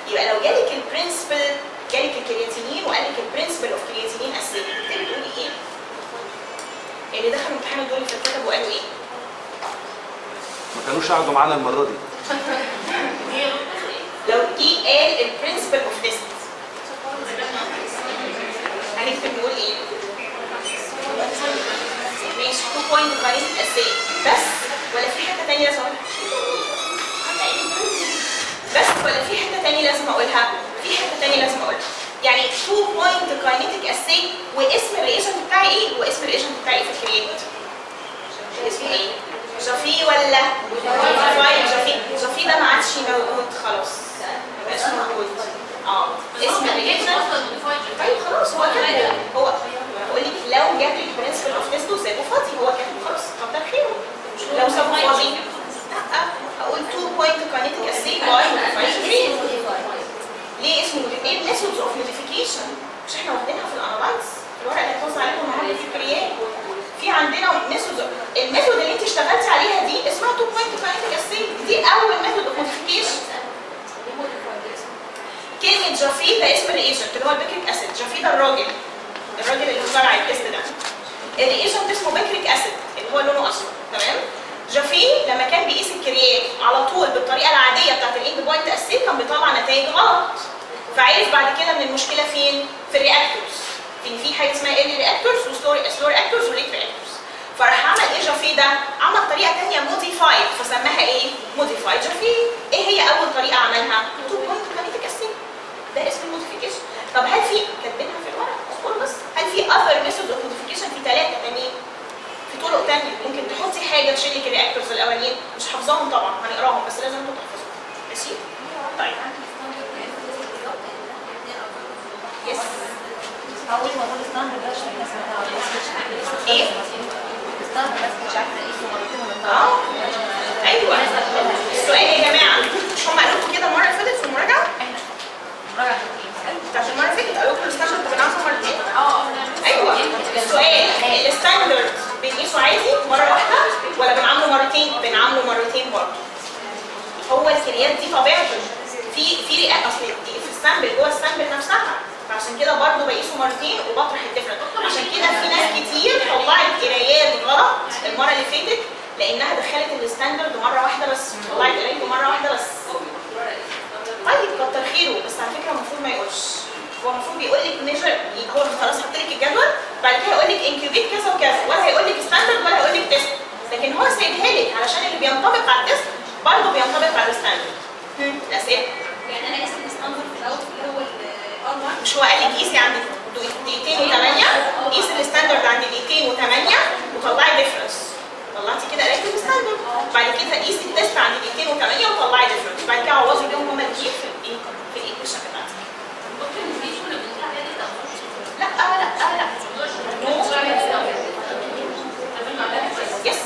يبقى لو جالك البرنسبل، جالك الكرياتينين وقال لك البرنسبل اوف كرياتينين اسيد، بتبتدي تقولي ايه؟ اللي دخلوا الامتحان دول في الكتاب وقالوا ايه؟ ما كانوش قعدوا معانا المره دي. لو جه قال البرنسبل اوف تيست هنكتب نقول ايه؟ ماشي 2 بوينت كاينيتيك اسيد بس، ولا في حته ثانيه لازم اقولها؟ بس ولا في حته ثانيه لازم اقولها؟ في حته ثانيه لازم اقولها. يعني 2 بوينت كاينيتيك اسيد واسم الرياجنت بتاعي ايه؟ واسم الرياجنت بتاعي في الكريات اسمه ايه؟ جافي ولا جافي ده ما عادش موجود خلاص، ما بقاش موجود. اسم الرياجنت طيب خلاص هو كده، هو بقول لك لو جاب لك برنسبل اوف تيست وسابه فاضي هو كده خلاص. سبب فاضي؟ لا، هقول 2 بوينت كاينيتيك اسي باي موديفايد. ليه اسمه ايه؟ ميثودز اوف موديفيكيشن، مش احنا واخدينها في الانالايز الورقه اللي هتوزع عليكم النهارده في الكريات. في عندنا ميثودز، الميثود اللي انت اشتغلتي عليها دي اسمها 2 بوينت كاينيتيك اسي، دي اول ميثود اوف موديفيكيشن. كلمه جافي ده اسم الريجنت اللي هو البيكريك اسيد. جافي ده الراجل اللي طلع التست ده. الريجنت اسمه بيكريك اسيد اللي هو لونه اصفر، تمام؟ جافي لما كان بيقيس الكريات على طول بالطريقه العاديه بتاعت الاند بوينت اسيد كان بيطلع نتائج غلط. فعرف بعد كده ان المشكله فين؟ في الرياكتورز. ان في حاجه اسمها ايرلي رياكتورز وسلو رياكتورز وليت رياكتورز. فراح عمل ايه جافي ده؟ عمل طريقه ثانيه موديفايد فسماها ايه؟ موديفايد جافي. ايه هي اول طريقه عملها؟ 2 بوينت كاينيتيك اسيد. ده اسم الموديفيكيشن. طب هل في كاتبينها في الورق؟ اصبروا بس. هل في اذر ميثود اوف موديفيكيشن؟ في 3 تانيين. في طرق تانية ممكن تحطي حاجه تشيل لك الرياكتورز الاولانيين، مش حافظاهم طبعا هنقراهم بس لازم انتوا تحفظوهم. ماشي؟ طيب. يس. اول ما اقول ستاندرد ده عشان الناس ما تعرفش ايه؟ ستاندرد بس مش عارفه اقيسه مرتين ولا ايوه. السؤال يا جماعه، مش هم قالوا لكم كده المره اللي فاتت في المراجعه؟ مراجعه بتاعت المره اللي فاتت قالوا لكم الستاندرد بنعمله مرتين؟ ايوه. السؤال الستاندرد بنقيسه عادي مره واحده ولا بنعمله مرتين؟ بنعمله مرتين برضه. هو الكريات دي طبيعته في رئه اصل في السامبل جوه السامبل نفسها، فعشان كده برضه بقيسه مرتين وبطرح الديفرنت. عشان كده في ناس كتير طلعت قرايات غلط المره اللي فاتت لانها دخلت الستاندرد مره واحده بس، طلعت قرايته مره واحده بس. طيب كتر خيره، بس على فكره المفروض ما يقولش. هو المفروض بيقول لك ميجر، هو خلاص حط لك الجدول بعد كده يقول لك انكيوبيت كذا وكذا، ولا هيقول لك ستاندرد ولا هيقول لك تيست، لكن هو سايبها لك علشان اللي بينطبق على التيست برضه بينطبق على الستاندرد. الاسئله يعني انا قست الستاندرد في الاول اللي هو ال1. مش هو قال لك قيسي عند دقيقتين و8، قيسي الستاندرد عند دقيقتين و8 وطلعي ديفرنس. طلعتي كده قرايه الستاندرد، بعد كده قيسي التيست عند دقيقتين و8 وطلعي ديفرنس، بعد كده عوضي بيهم هما الاثنين في الايكويشن بتاعتك. لا لا لا يس.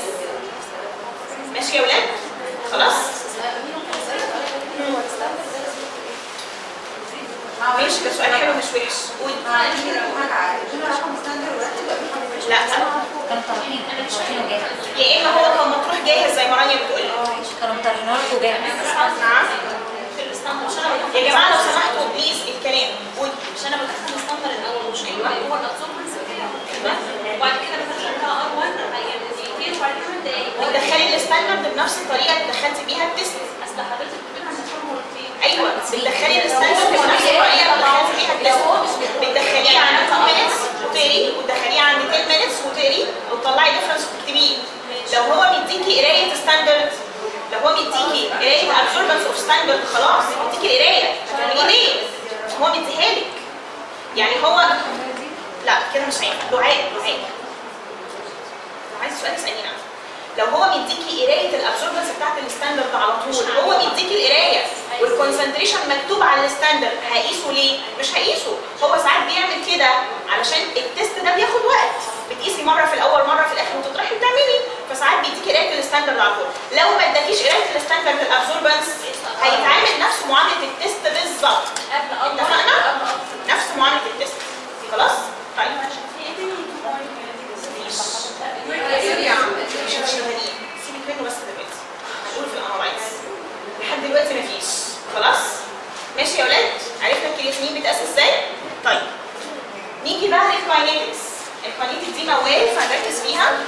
ماشي يا ولاد؟ خلاص؟ ماشي، ده سؤال حلو مش وحش. قولي. لا كانوا طرحينه جاهز. يا اما هو كان مطروح جاهز زي ما رانيا بتقول لي. كانوا مطرحينه لكم جاهز. نعم. يا جماعه لو سمحتوا بليز الكلام. قولي. مش انا بدخل الستاندرد الاول مش ايوه هو الابسوربنس وبعد كده بدخلها ار1 دقيقتين وبعد كده 8 دقايق. بتدخلي الستاندرد بنفس الطريقه اللي دخلتي بيها التست. اصل حضرتك بتقولي هنشرح مرتين. ايوه بتدخلي الستاندرد بنفس الطريقه اللي دخلتي بيها التست. بتدخليه عند 2 minutes وتقري، وتدخليه عند 10 minutes وتقري وتطلعي ديفرنس وتكتبيه. لو هو بيديكي قرايه ستاندرد، لو هو بيديكي قرايه ابسوربنس اوف ستاندرد خلاص بيديكي القرايه، هتعملي ليه؟ هو مديها لك. يعني هو لا كده مش هينفع. دعاء لو عايز سؤال تساليني عنه. لو هو مديكي قرايه الابسوربنس بتاعت الستاندرد على طول، هو مديكي القرايه والكونسنتريشن مكتوب على الستاندرد، هقيسه ليه؟ مش هقيسه. هو ساعات بيعمل كده علشان التست ده بياخد وقت، بتقيسي مره في الاول مره في الاخر وتطرحي وتعملي، فساعات بيديكي قرايه الستاندرد على طول. لو ما اداكيش قرايه الستاندرد الابسوربنس هيتعامل نفس معامله التست بالظبط. اتفقنا؟ نفس معامله التست. خلاص؟ طيب مش هتشتغلين، سيبك منه بس دلوقتي. هنقول في الانالايز. لحد دلوقتي مفيش. خلاص؟ ماشي يا ولاد؟ عرفنا الكرياتينين بيتقاس ازاي؟ طيب. نيجي بقى للكاينيتكس. الكاينيتكس دي موال فهنركز فيها.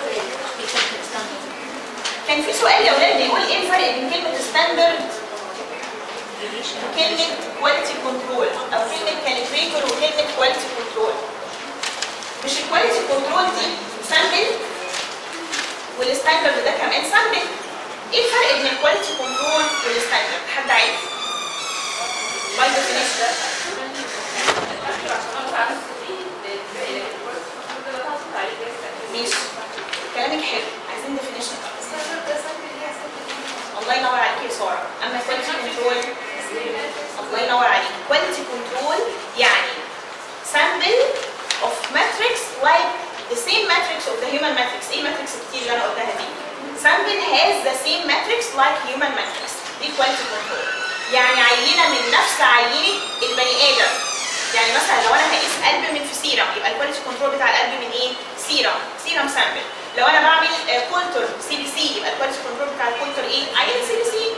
كان في سؤال يا ولاد بيقول ايه الفرق بين كلمة ستاندرد وكلمة كواليتي كنترول، أو كلمة كاليبريتور وكلمة كواليتي كنترول. مش الكواليتي كنترول دي سامبل والستاندرد ده كمان سامبل. ايه الفرق بين الكواليتي كنترول والستاندرد؟ حد عارف؟ باي ديفينيشن. ماشي كلامك حلو، عايزين ديفينيشن. الله ينور عليكي يا ساره. اما كواليتي كنترول الله ينور عليكي، كواليتي كنترول يعني sample of matrix like the same matrix of the human matrix. ايه الماتريكس الكتير اللي انا قلتها دي؟ sample has the same matrix like human matrix. دي quality control. يعني عينه من نفس عينه البني ادم. يعني مثلا لو انا هقيس البومين في سيرم يبقى الكواليتي كنترول بتاع الالبومين ايه؟ سيرم سامبل. لو انا بعمل كولتر سي بي سي يبقى الكواليتي كنترول بتاع الكولتر ايه؟ عينه سي بي سي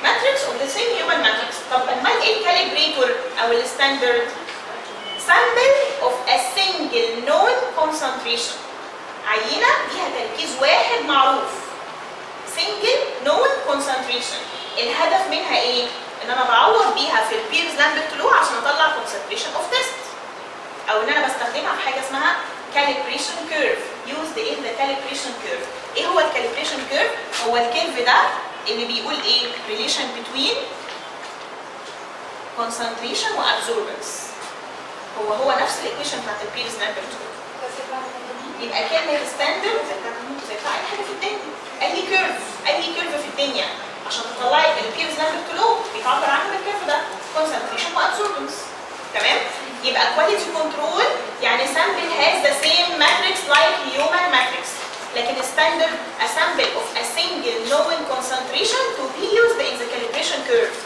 ماتريكس اوف ذا سيم هيومن ماتريكس. طب امال ايه الكاليبريتور او الستاندرد؟ سامبل اوف ا سنجل نون كونسنتريشن. عينه ليها تركيز واحد معروف. سنجل نون كونسنتريشن. الهدف منها ايه؟ ان انا بعوض بيها في البيرز لامبرت لو عشان اطلع concentration of test، او ان انا بستخدمها في حاجه اسمها calibration curve. used in the calibration curve. ايه هو الكاليبريشن كيرف؟ هو الكيرف ده اللي بيقول ايه؟ relation between concentration و absorbance. هو نفس الايكويشن بتاعت البيرز لامبرت لو. يبقى كلمه ستاندرد زي بتاع اي حاجه في الدنيا، اي كيرف في الدنيا عشان تطلعي البيرز لامبرت لو بيتعبر عنه بالكيرف ده concentration وابسوربنس. تمام؟ يبقى كواليتي كنترول يعني sample has the same matrix like human matrix. لكن standard a sample of a single known concentration to be used in the calibration curve.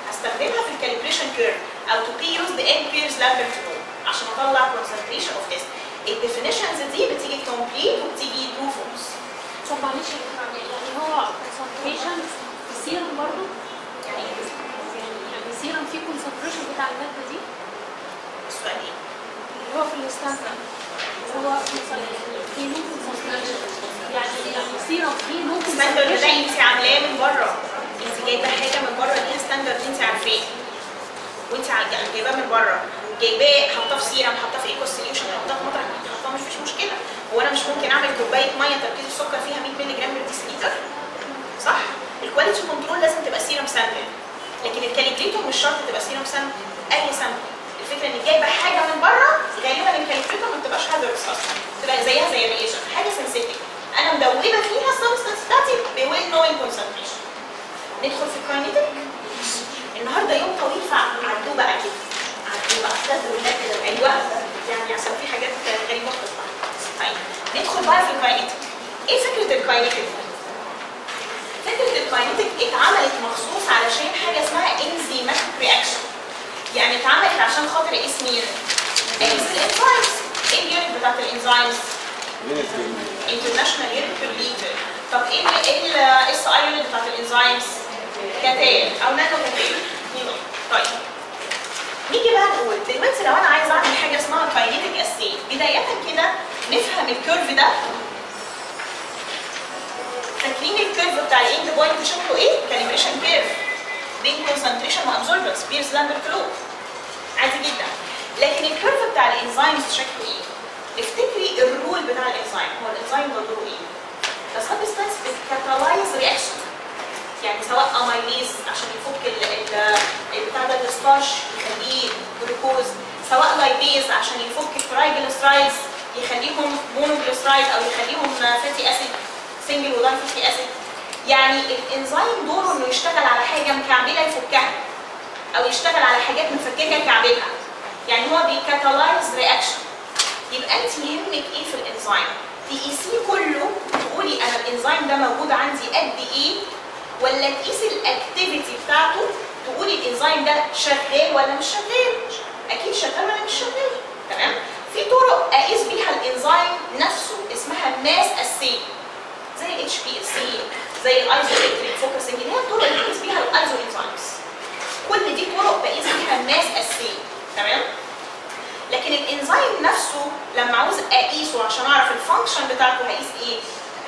هستخدمها في الكاليبريشن كيرف او to be used in Pear's Lambert law عشان اطلع concentration of test. الديفينيشنز دي بتيجي complete وبتيجي true false. طب معلش يعني هو concentration في السيرم برضه؟ يعني ايه؟ يعني السيرم فيه concentration بتاع المادة دي؟ السؤال ايه؟ اللي هو في الستاندرد هو في نوع concentration يعني السيرم فيه نوع ستاندرد ده concentration. انت عاملاه من بره، انت جايبه حاجه من بره دي ستاندرد انت عارفاه وانت جايباه من بره، جايباه حاطاه في سيرم، حاطاه في ايكو سوليوشن، حاطاه في مطرح حطاه مش مشكله. هو انا مش ممكن اعمل كوبايه ميه تركيز السكر فيها 100 مللي جرام بالديسيليتر؟ صح؟ الكواليتي كنترول لازم تبقى سيرم سامبل، لكن الكاليبريتور مش شرط تبقى سيرم سامبل، اي سامبل. الفكره انك جايبه حاجه من بره، غالبا الكاليبريتور ما بتبقاش هازردس اصلا، بتبقى زيها زي الريجن، حاجه سنسيتيف انا مدوبه فيها السبستانس بتاعتي بويل نوين كونسنتريشن. ندخل في الكاينيتيك. النهارده يوم طويل فعدوه بقى كده، عدوه بقى ايوه يعني عشان في حاجات غريبه بتطلع. طيب ندخل بقى في الكاينيتيك. ايه فكره الكاينيتيك؟ فكره الكاينيتيك اتعملت مخصوص علشان حاجه اسمها انزيماتيك رياكشن. يعني اتعملت عشان خاطر اقيس مين؟ اقيس الانزيمز. ايه اليونت بتاعت الانزيمز؟ انترناشونال يونت بير لتر. طب ايه الاس اي يونت بتاعت الانزيمز؟ كتال او نانو كتال. طيب نيجي بقى نقول دلوقتي لو انا عايز اعمل حاجه اسمها كاينيتيك اسي، بدايه كده نفهم الكيرف ده. فاكرين الكيرف بتاع الاند بوينت شكله ايه؟ كاليبريشن كيرف بين كونسنتريشن وابزوربنس بيرز لامبرت لو. عادي جدا. لكن الكيرف بتاع الانزيمز شكله ايه؟ افتكري الرول بتاع الانزيم. هو الانزيم ده دوره ايه؟ ده سبستانس بتكاتالايز رياكشن. يعني سواء اميليز عشان يفك بتاع ده الستارش يخليه جلوكوز، سواء لايبيز عشان يفك الترايجليسرايدز يخليهم مونوجليسرايد او يخليهم فاتي اسيد سنجل وداي فاتي اسيد. يعني الانزيم دوره انه يشتغل على حاجه مكعبله يفكها او يشتغل على حاجات مفككه يكعبلها. يعني هو بيكاتالايز رياكشن. يبقى انت يهمك ايه في الانزيم؟ تقيسيه كله تقولي انا الانزيم ده موجود عندي قد ايه، ولا تقيسي الاكتيفيتي بتاعته تقولي الانزيم ده شغال ولا مش شغال؟ اكيد شغال ولا مش شغال. تمام؟ في طرق اقيس بيها الانزيم نفسه اسمها ماس اسي، زي الاتش بي اس سي، زي الايزوليتريك فوكسنج، اللي هي الطرق اللي بقيس بيها الايزو انزيمز. كل دي طرق بقيس بيها ماس اسي. تمام؟ لكن الانزيم نفسه لما عاوز اقيسه عشان اعرف الفانكشن بتاعته هقيس ايه؟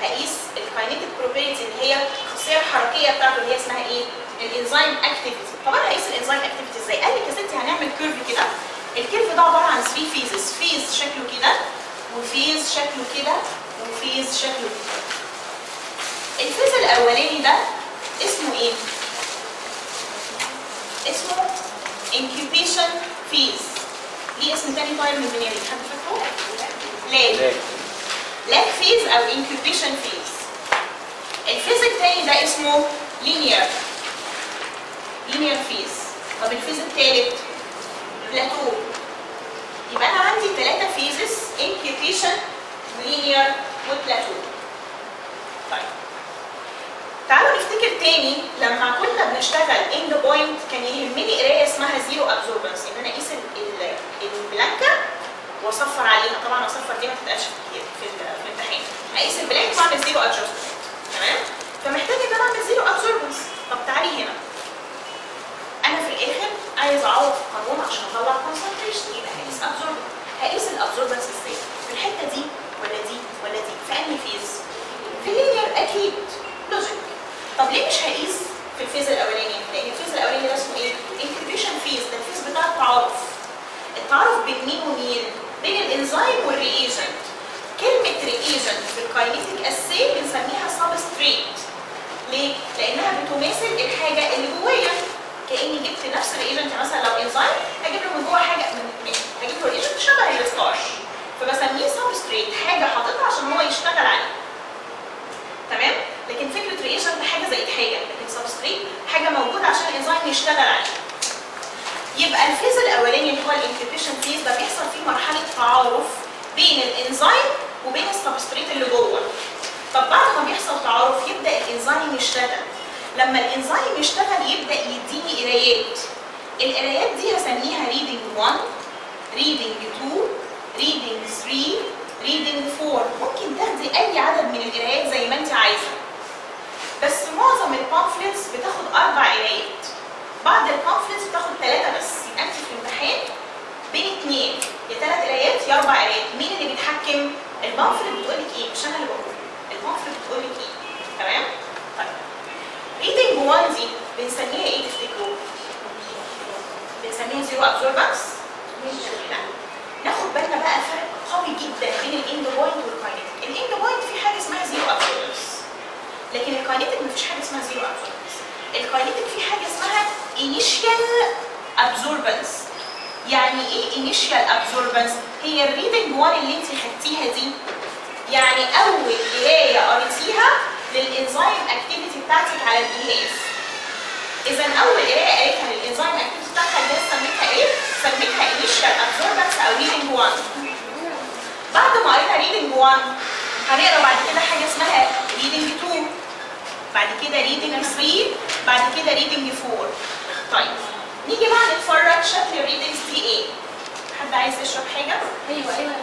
هقيس الكاينيتيك بروبرتي اللي هي الخاصيه الحركيه بتاعته اللي هي اسمها ايه؟ الانزيم اكتيفيتي. طب انا هقيس الانزيم اكتيفيتي ازاي؟ قال لك يا ستي هنعمل كيرف كده. الكيرف ده عباره عن 3 فيزز، فيز شكله كده، وفيز شكله كده، وفيز شكله كده. الفيز الاولاني ده اسمه ايه؟ اسمه incubation phase. ليه اسم تاني طاير من دماغي، حد فاكره؟ لاج فيز او incubation phase. الفيز التاني ده اسمه linear phase. طب الفيز التالت بلاتو. يبقى انا عندي 3 فيزز، incubation linear وبلاتو. طيب تعالوا نفتكر تاني لما كنا بنشتغل اند بوينت كان يهمني قرايه اسمها زيرو ابزوربنس، ان انا اقيس البلانكه واصفر عليها. طبعا اصفر دي ما تتقالش في الامتحان. هقيس البلانك واعمل زيرو ادجستمنت، تمام؟ فمحتاج ان انا اعمل زيرو ابزوربنس. طب تعالي هنا، انا في الاخر عايز اعوض في القانون عشان اطلع كونسنتريشن، يبقى هقيس ابزوربنس. هقيس الابزوربنس ازاي؟ في الحته دي ولا دي ولا دي؟ في انهي فيز؟ في لينير اكيد، لوجيك. طب ليه مش هقيس في الفيز الاولاني؟ لان الفيز الاولاني ده اسمه ايه؟ انكريبيشن فيز، ده الفيز بتاع التعارف. التعارف بين مين ومين؟ بين الانزيم والرياجنت. كلمه رياجنت في الكاينيتيك اساي بنسميها سبستريت. ليه؟ لانها بتماثل الحاجه اللي جوايا. كاني جبت نفس الرياجنت، مثلا لو انزيم هجيب له من جوه حاجه هجيب له رياجنت شبه الستارش، فبسميه سبستريت، حاجه حاططها عشان هو يشتغل عليها. تمام؟ لكن فكره رياجنت حاجه زي حاجه، لكن سبستريت حاجه موجوده عشان الانزيم يشتغل عليها. يبقى الفيز الاولاني اللي هو الانكريبيشن فيز ده بيحصل فيه مرحله تعارف بين الانزيم وبين السبستريت اللي جوه. طب بعد ما بيحصل تعارف يبدا الانزيم يشتغل. لما الانزيم يشتغل يبدا يديني قرايات. القرايات دي هسميها ريدنج 1، ريدنج 2، ريدنج 3، ريدنج 4. ممكن تاخدي اي عدد من القرايات زي ما انت عايزه. بس معظم البامفلتس بتاخد 4 قرايات. بعض البامفلتس بتاخد 3 بس. يبقى انت في الامتحان بين 2، يا 3 قرايات يا 4 قرايات. مين اللي بيتحكم؟ البامفلت بتقول لك ايه، مش انا اللي بقول. البامفلت بتقول لك ايه. تمام؟ طيب ريدنج 1 دي بنسميها ايه تفتكروا؟ بنسميها زيرو ابزوربنس. لا، ناخد بالنا بقى فرق قوي جدا بين الاند بوينت والكاينيتيك. الاند بوينت في حاجه اسمها زيرو ابزوربنس، لكن الكاينيتيك مفيش حاجه اسمها زيرو ابزوربنس. الكاينيتيك في حاجه اسمها انيشيال ابزوربنس. يعني ايه انيشيال ابزوربنس؟ هي الريدنج 1 اللي انت خدتيها دي، يعني اول قرايه قريتيها للانزيم اكتيفيتي بتاعتك على الجهاز. اذا اول قرايه قريتها للانزيم اكتيفيتي بتاعتك دي سميتها ايه؟ سميتها انيشيال ابزوربنس او ريدنج 1. بعد ما قرينا ريدنج 1 هنقرا بعد كده حاجه اسمها ريدنج 2، بعد كده ريدنج 3، بعد كده ريدنج 4. طيب نيجي بقى نتفرج شكل الريدنجز دي ايه. حد عايز يشرب حاجه؟ ايوه